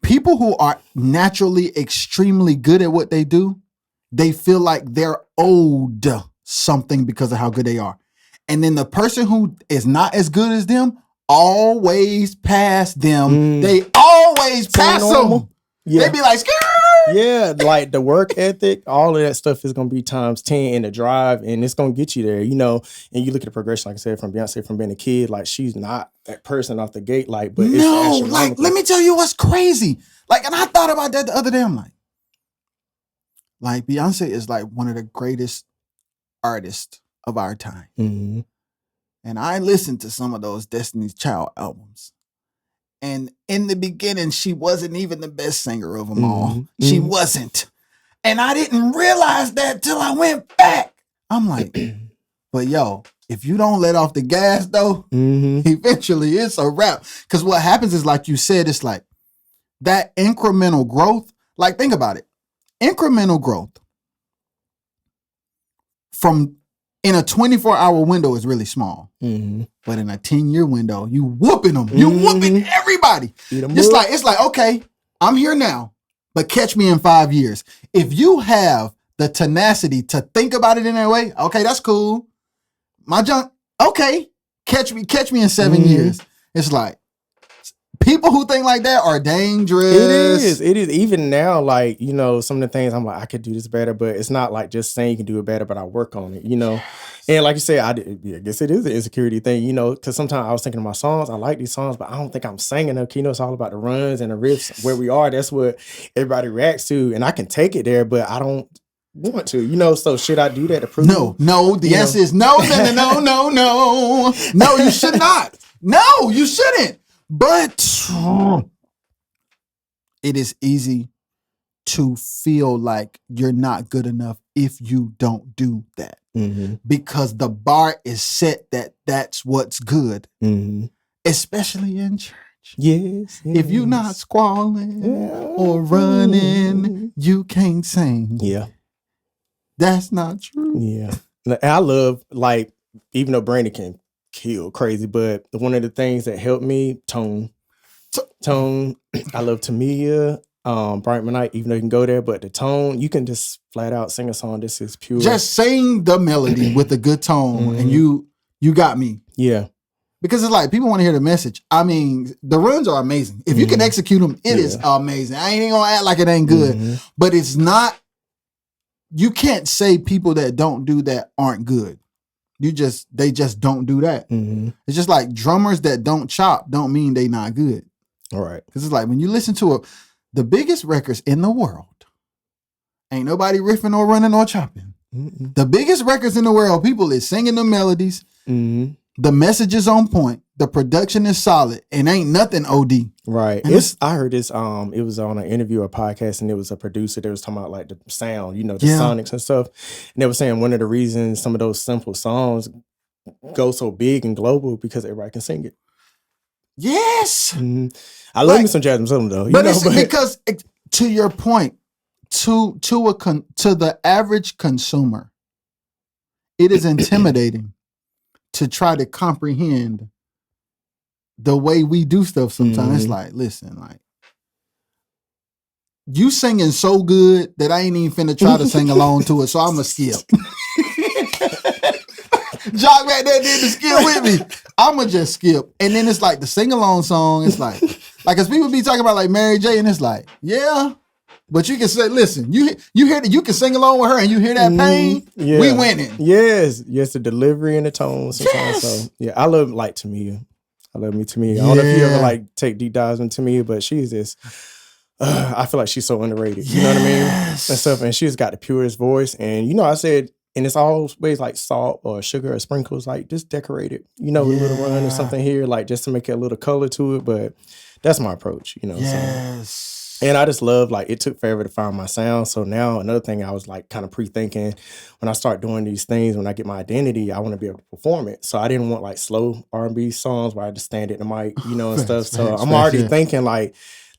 People who are naturally extremely good at what they do, they feel like they're owed something because of how good they are. And then the person who is not as good as them always pass them. They always pass them. Yeah. They be like, Skrrr! Yeah, like the work ethic, all of that stuff is going to be times 10 in the drive, and it's going to get you there, you know. And you look at the progression, like I said, from Beyonce, from being a kid, like she's not that person off the gate, like, but it's like, let me tell you what's crazy. Like, and I thought about that the other day. I'm like Beyonce is like one of the greatest artists of our time. Mm-hmm. And I listened to some of those Destiny's Child albums. And in the beginning, she wasn't even the best singer of them all. She wasn't. And I didn't realize that till I went back. I'm like, but yo, if you don't let off the gas though, eventually it's a wrap. Because what happens is, like you said, it's like that incremental growth. Like, think about it. Incremental growth from in a 24-hour window is really small. But in a 10-year window, you whooping them. You whooping everybody. It's like, okay, I'm here now, but catch me in 5 years. If you have the tenacity to think about it in that way, okay, that's cool. My junk, okay, catch me in 7 years. It's like, people who think like that are dangerous. It is. Even now, like, you know, some of the things I'm like, I could do this better, but it's not like just saying you can do it better, but I work on it, you know. And like you said, I guess it is an insecurity thing, you know, because sometimes I was thinking of my songs. I like these songs, but I don't think I'm singing them. You know, it's all about the runs and the riffs. Where we are, that's what everybody reacts to. And I can take it there, but I don't want to, you know. So should I do that to prove it? No. The answer is no. No, you should not. No, you shouldn't. But it is easy to feel like you're not good enough if you don't do that. Because the bar is set that that's what's good, especially in church. Yes. If you're not squalling or running, you can't sing. Yeah. That's not true. Yeah. I love, like, even though Brandon can kill crazy, but one of the things that helped me, tone. I love Tamia, Bright Night, even though you can go there, but the tone, you can just flat out sing a song. This is pure. Just sing the melody with a good tone, and you got me. Yeah. Because it's like, people want to hear the message. I mean, the runs are amazing. If you can execute them, it is amazing. I ain't gonna act like it ain't good, but it's not. You can't say people that don't do that aren't good. They just don't do that. It's just like drummers that don't chop don't mean they not good. All right. Because it's like, when you listen to the biggest records in the world, ain't nobody riffing or running or chopping. The biggest records in the world, people is singing the melodies. The message is on point. The production is solid, and ain't nothing OD. Right. I heard this. It was on an interview or podcast, and it was a producer that was talking about, like, the sound, you know, the sonics and stuff. And they were saying one of the reasons some of those simple songs go so big and global because everybody can sing it. Yes. I love me some Jasmine Sullivan though. Because to your point, to the average consumer, it is intimidating to try to comprehend the way we do stuff sometimes. It's like, listen, like, you singing so good that I ain't even finna try to sing along to it, so I'm going to skip. Jock back there did the skip with me. I'm going to just skip. And then it's like the sing-along song, it's like, as people be talking about, like, Mary J, and it's like, yeah, But you can say, listen, you hear that you can sing along with her and you hear that pain, we winning. Yes, the delivery and the tone sometimes. Yes. So yeah, I love like Tamia. I love me Tamia. I don't know if you ever like take deep dives into Tamia, but she's just I feel like she's so underrated. You know what I mean? And stuff. And she's got the purest voice. And I said, and it's always like salt or sugar or sprinkles, like just decorate it, with a little run or something here, like just to make it a little color to it. But that's my approach, Yes. So. And I just love, like, it took forever to find my sound. So now another thing I was like kind of pre-thinking when I start doing these things, when I get my identity, I want to be able to perform it. So I didn't want like slow R&B songs where I just stand at the mic, and stuff. So I'm already thinking like,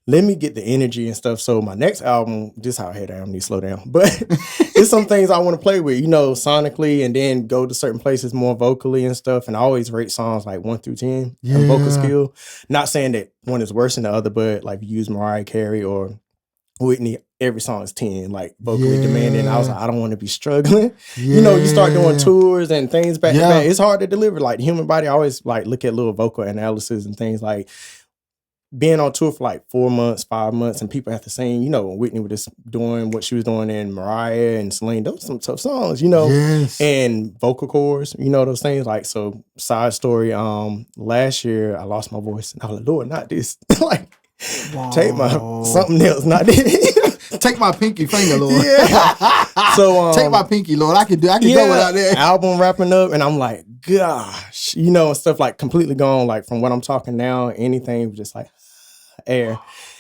let me get the energy and stuff. So my next album, this is how I had I need to slow down. But it's some things I want to play with, sonically, and then go to certain places more vocally and stuff. And I always rate songs like 1 through 10 and vocal skill. Not saying that one is worse than the other, but like you use Mariah Carey or Whitney, every song is 10, like vocally demanding. I was like, I don't want to be struggling. You start doing tours and things back to back. It's hard to deliver. Like the human body, I always like look at little vocal analysis and things like being on tour for like 4 months, 5 months, and people have to sing, Whitney was just doing what she was doing, and Mariah and Celine, those are some tough songs, and vocal cords, those things. Like, so side story, last year I lost my voice and I was like, Lord, not this. Like, take my something else, not this. Take my pinky finger, Lord. So take my pinky, Lord. I can go without that. Album wrapping up, and I'm like, gosh, and stuff like completely gone. Like from what I'm talking now, anything just like air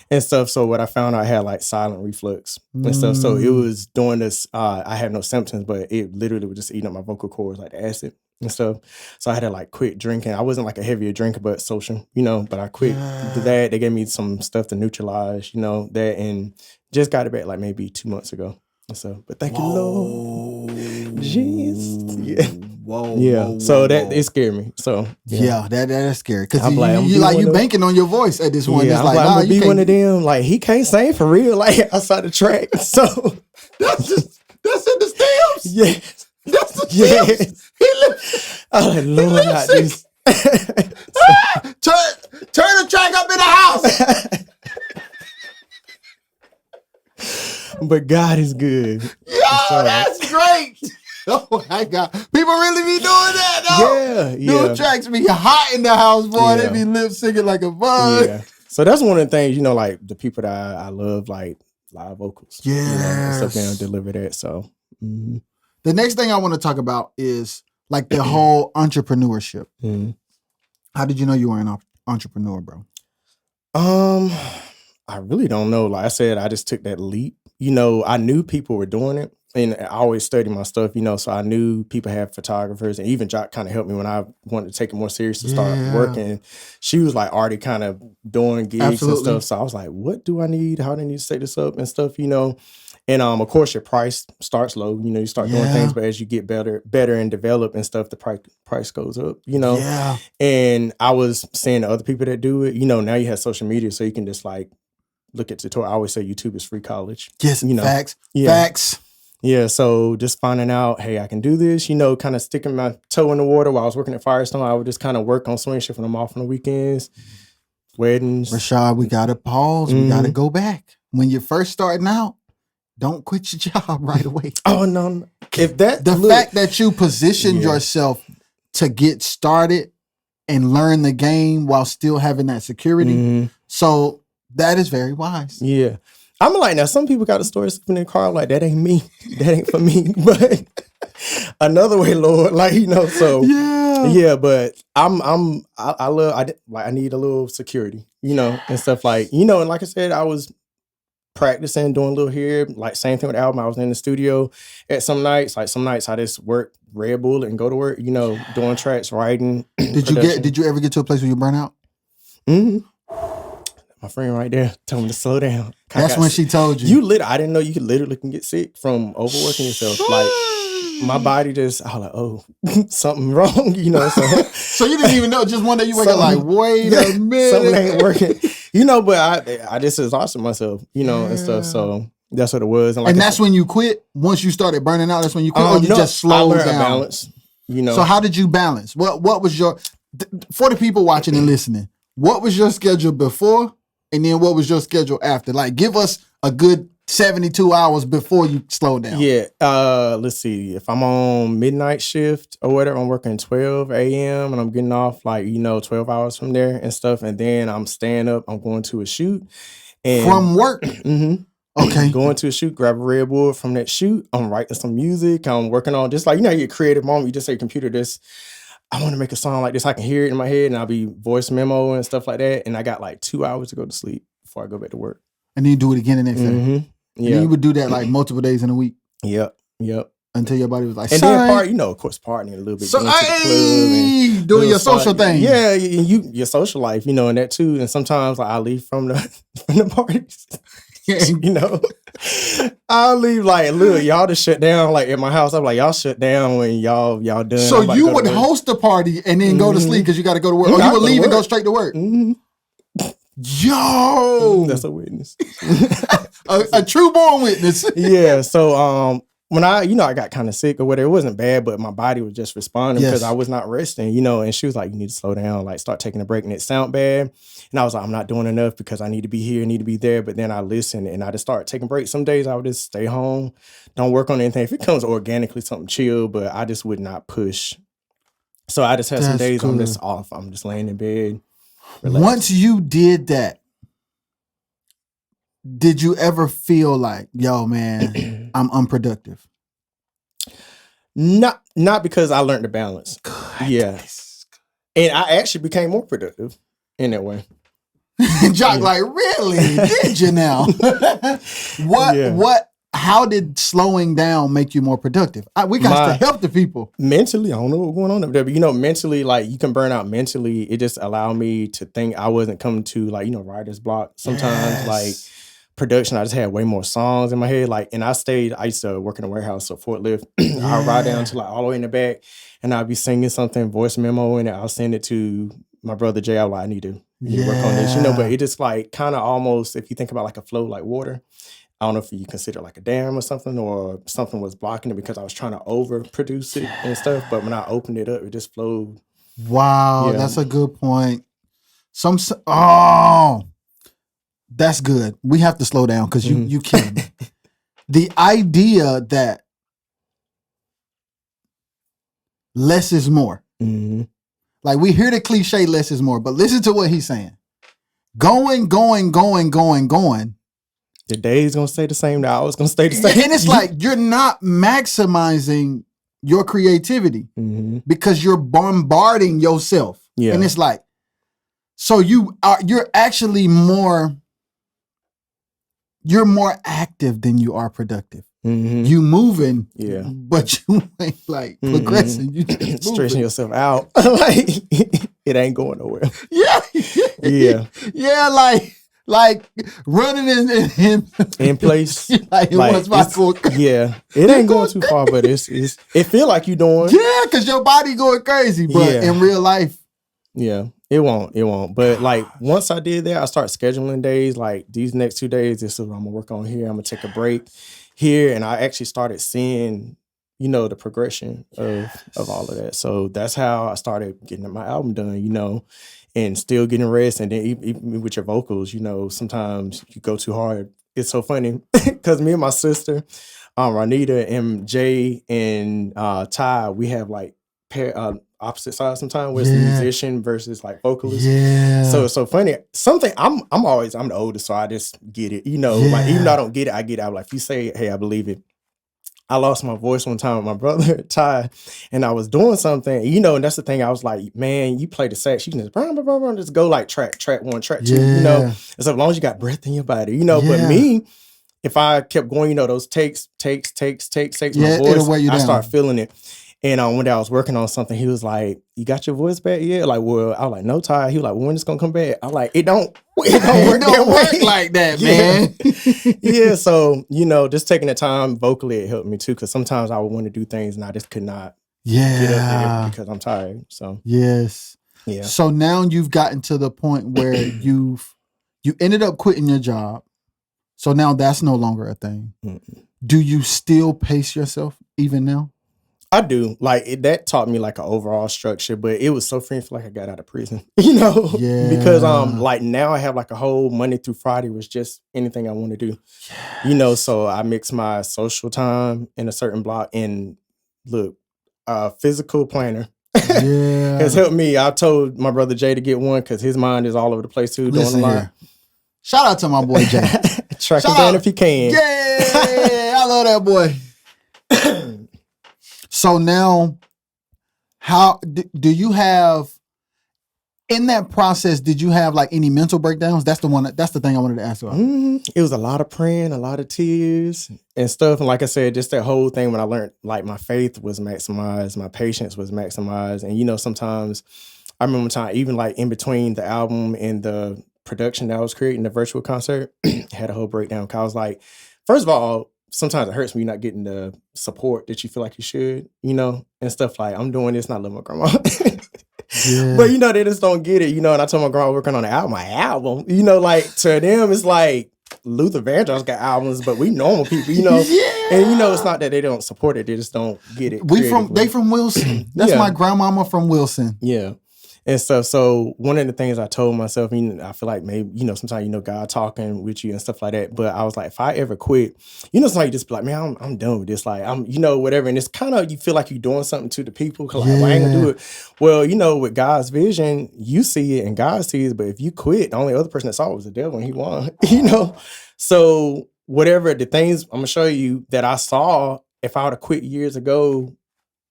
and stuff. So what I found out, I had like silent reflux and stuff. So it was doing this. I had no symptoms, but it literally was just eating up my vocal cords like acid and stuff. So I had to like quit drinking. I wasn't like a heavier drinker, but social, but I quit that. They gave me some stuff to neutralize, that, and just got it back like maybe 2 months ago. So, but thank you, Lord. Jeez. Yeah. Whoa. So that it scared me. So that is scary because you banking on your voice at this one. Yeah, it's like, I'm gonna be one of them. Like he can't sing for real. Like outside the track. So that's in the stems. Yeah, that's the stems. Oh Lord, not this. Turn the track up in the house. But God is good. Yo, that's great. Oh my God. People really be doing that, though. New tracks be hot in the house, boy. They be lip syncing like a bug. Yeah. So that's one of the things, like the people that I love, like live vocals. Yeah. Stuff they don't deliver that. So the next thing I want to talk about is like the whole entrepreneurship. How did you know you were an entrepreneur, bro? I really don't know. Like I said, I just took that leap. I knew people were doing it, and I always studied my stuff, so I knew people had photographers, and even Jock kind of helped me when I wanted to take it more serious to start working. She was like already kind of doing gigs and stuff. So I was like, what do I need? How do I need to set this up and stuff, And of course, your price starts low. You start doing things, but as you get better and develop and stuff, the price goes up. And I was seeing the other people that do it. Now you have social media, so you can just like look at tutorials. I always say YouTube is free college. Yes, facts. Facts. Yeah, so just finding out, hey, I can do this. Kind of sticking my toe in the water while I was working at Firestone. I would just kind of work on swing shift when I'm off on the weekends, weddings. Rashaad, we gotta pause. We gotta go back. When you're first starting out, don't quit your job right away. Oh no! If fact that you positioned yourself to get started and learn the game while still having that security, so that is very wise. Yeah, I'm like, now some people got a story sleeping in the car. Like that ain't me. That ain't for me. But another way, Lord, like So yeah. But I need a little security, and stuff like and like I said, I was practicing, doing a little here, like same thing with the album. I was in the studio at some nights. Like some nights I just work Red Bull and go to work, doing tracks, writing. Did you ever get to a place where you burn out? My friend right there told me to slow down. That's when she told you. I didn't know you could literally can get sick from overworking yourself. Like my body just, I was like, oh, something wrong, So, so you didn't even know. Just one day you wake up like, wait a minute, something ain't working. But I just exhausted myself, and stuff. So that's what it was. And that's when you quit. Once you started burning out, that's when you quit. Or you just slowed down. Balance. So how did you balance? What was your for the people watching and listening? What was your schedule before, and then what was your schedule after? Like, give us a good 72 hours before you slow down. Yeah. Let's see. If I'm on midnight shift or whatever, I'm working 12 a.m. and I'm getting off 12 hours from there and stuff. And then I'm staying up. I'm going to a shoot. And From work? Mm-hmm. Okay. Going to a shoot, grab a Red Bull from that shoot. I'm writing some music. I'm working on just your creative moment. You just say, computer, I want to make a song like this. I can hear it in my head and I'll be voice memo and stuff like that. And I got 2 hours to go to sleep before I go back to work. And then you do it again the next day. Mm-hmm. Yeah. And then you would do that multiple days in a week. Yep. Until your body was like, and then of course, partying a little bit. So, doing your social thing. Yeah, your social life, and that too. And sometimes I leave from the parties. I'll leave look, y'all just shut down at my house. I'm like, y'all shut down when y'all done. So you would host a party and then go to sleep because you got to go to work. Or you would leave and go straight to work. Mm-hmm. Yo, that's a witness. a true born witness. Yeah. So when I got kind of sick or whatever, it wasn't bad, but my body was just responding because I was not resting, and she was like, you need to slow down, start taking a break. And it sound bad. And I was like, I'm not doing enough because I need to be here, need to be there. But then I listened and I just started taking breaks. Some days I would just stay home, don't work on anything. If it comes organically, something chill, but I just would not push. So I just had some days I'm just off. I'm just laying in bed. Relax. Once you did that, did you ever feel like, yo, man, I'm unproductive? Not because I learned to balance. Yeah. And I actually became more productive in that way. Jock, really? Did you now? How did slowing down make you more productive? We got to help the people. Mentally, I don't know what's going on up there, but mentally, you can burn out mentally. It just allowed me to think. I wasn't coming to writer's block. Sometimes production, I just had way more songs in my head. And I used to work in a warehouse, so forklift. I'll ride down to all the way in the back and I'll be singing something, voice memo, and I'll send it to my brother Jay. I'm like, I need to work on this, but it just kind of almost, if you think about a flow like water, I don't know if you consider a dam or something was blocking it because I was trying to overproduce it and stuff. But when I opened it up, it just flowed. Wow, that's a good point. That's good. We have to slow down because you kidding me. The idea that less is more. Mm-hmm. We hear the cliche, less is more, but listen to what he's saying. Going. The day's going to stay the same. The hour's going to stay the same. And it's you're not maximizing your creativity because you're bombarding yourself. Yeah. And it's so you're actually more active than you are productive. Mm-hmm. You moving, but you ain't progressing. You just stretching yourself out. It ain't going nowhere. Yeah. Running in place. It ain't going too far, but it feel like you doing. Yeah, because your body going crazy, but in real life. Yeah, it won't. But once I did that, I start scheduling days. These next 2 days, this is what I'm gonna work on here. I'm gonna take a break here, and I actually started seeing, the progression of all of that. So that's how I started getting my album done. And still getting rest. And then even with your vocals, sometimes you go too hard. It's so funny because me and my sister, Ranita and Jay and Ty, we have opposite sides sometimes where it's the musician versus vocalist. Yeah. So it's so funny. Something I'm the oldest, so I just get it. Even though I don't get it, I get it. I'm if you say, hey, I believe it. I lost my voice one time with my brother, Ty, and I was doing something, and that's the thing. I was like, man, you play the sax, you can just, just go track one, track two, And so as long as you got breath in your body, But me, if I kept going, those takes, my voice, I start feeling it. And one day I was working on something. He was like, "You got your voice back yet?" Well, I was like, "No, Ty." He was like, "When it's gonna come back?" I'm like, "It don't work like that, man." Yeah. So just taking the time vocally, it helped me too. Because sometimes I would want to do things and I just could not. Get up there because I'm tired. So yes. Yeah. So now you've gotten to the point where you ended up quitting your job. So now that's no longer a thing. Mm-mm. Do you still pace yourself even now? I do. Like that taught me like an overall structure, but it was so freeing. I feel like I got out of prison, you know, because like now I have like a whole Monday through Friday was just anything I want to do, you know. So I mix my social time in a certain block and look, physical planner. Has helped me. I told my brother Jay to get one because his mind is all over the place too. Listen doing a lot. Here. Shout out to my boy Jay. Track him down if you can. Yeah, I love that boy. So now, how do you have in that process? Did you have like any mental breakdowns? That's the thing I wanted to ask about. It was a lot of praying, a lot of tears and stuff. And like I said, just that whole thing when I learned like my faith was maximized, my patience was maximized. And you know, sometimes I remember time even like in between the album and the production that I was creating, the virtual concert, had a whole breakdown. Cause I was like, first of all, sometimes it hurts when you're not getting the support that you feel like you should, you know, and stuff like I'm doing this, not living my grandma. But you know, they just don't get it, you know. And I told my grandma working on my album, you know, like to them, it's like Luther Vandross got albums, but we normal people, you know. And you know, it's not that they don't support it, they just don't get it. They from Wilson. That's my grandmama from Wilson. Yeah. And stuff. So one of the things I told myself, you know, I feel like maybe, you know, sometimes, you know, God talking with you and stuff like that. But I was like, if I ever quit, you know, sometimes you just be like, man, I'm done with this. Like, I'm, you know, whatever. And it's kind of, you feel like you're doing something to the people. Cause like, well, I ain't gonna do it. Well, you know, with God's vision, you see it and God sees it. But if you quit, the only other person that saw it was the devil and he won, you know? So whatever the things I'm gonna show you that I saw, if I would have quit years ago,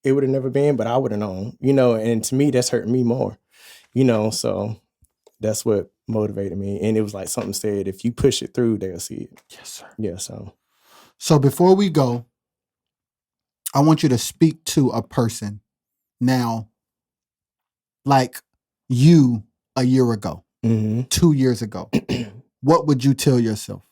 it would have never been, but I would have known, you know, and to me, that's hurting me more. You know, so that's what motivated me. And it was like something said, if you push it through, they'll see it. Yes, sir. Yeah, so before we go, I want you to speak to a person now, like you a year ago, 2 years ago. What would you tell yourself?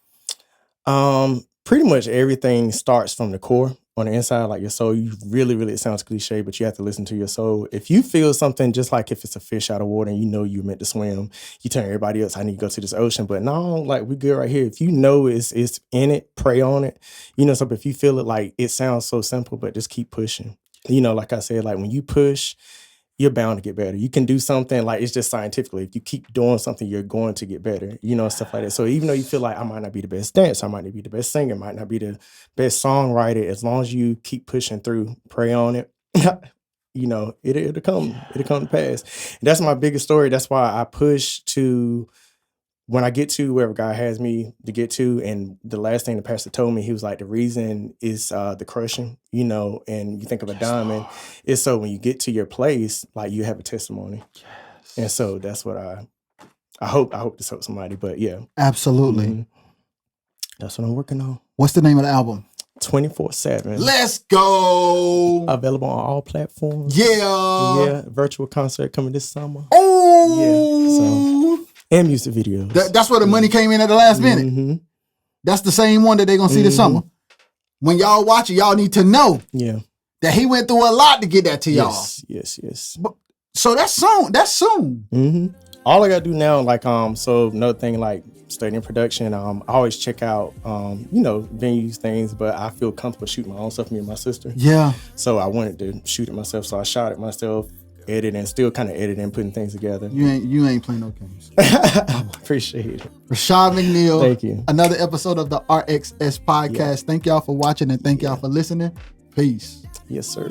Pretty much everything starts from the core. On the inside, like your soul, you really, it sounds cliche, but you have to listen to your soul. If you feel something, just like if it's a fish out of water and you know you're meant to swim, you tell everybody else, I need to go to this ocean. But no, like we good right here. If you know it's in it, pray on it. You know, so if you feel it, like it sounds so simple, but just keep pushing. You know, like I said, like when you push, you're bound to get better. You can do something like it's just scientifically. If you keep doing something, you're going to get better, you know, stuff like that. So even though you feel like I might not be the best dancer, I might not be the best singer, might not be the best songwriter, as long as you keep pushing through, pray on it, you know, it'll come to pass. And that's my biggest story. That's why I push to when I get to wherever God has me to get to. And the last thing the pastor told me, he was like, the reason is the crushing, you know, and you think of a diamond, it's so when you get to your place, like you have a testimony. Yes. And so that's what I hope this helps somebody, but yeah. Absolutely. That's what I'm working on. What's the name of the album? 24/7. Let's go. Available on all platforms. Yeah. Virtual concert coming this summer. Oh. Yeah. So. And music videos. That's where the money came in at the last minute. That's the same one that they're going to see this summer. When y'all watch it, y'all need to know that he went through a lot to get that to y'all. Yes. But, so that's soon. All I got to do now, like, so another thing, like studying production, I always check out, you know, venues, things, but I feel comfortable shooting my own stuff, me and my sister. Yeah. So I wanted to shoot it myself. So I shot it myself. Editing, still kind of editing, putting things together. You ain't playing no games. Appreciate it. Rashaad McNeil. Thank you. Another episode of the RXS podcast. Thank y'all for watching and thank y'all for listening. Peace. Yes, sir.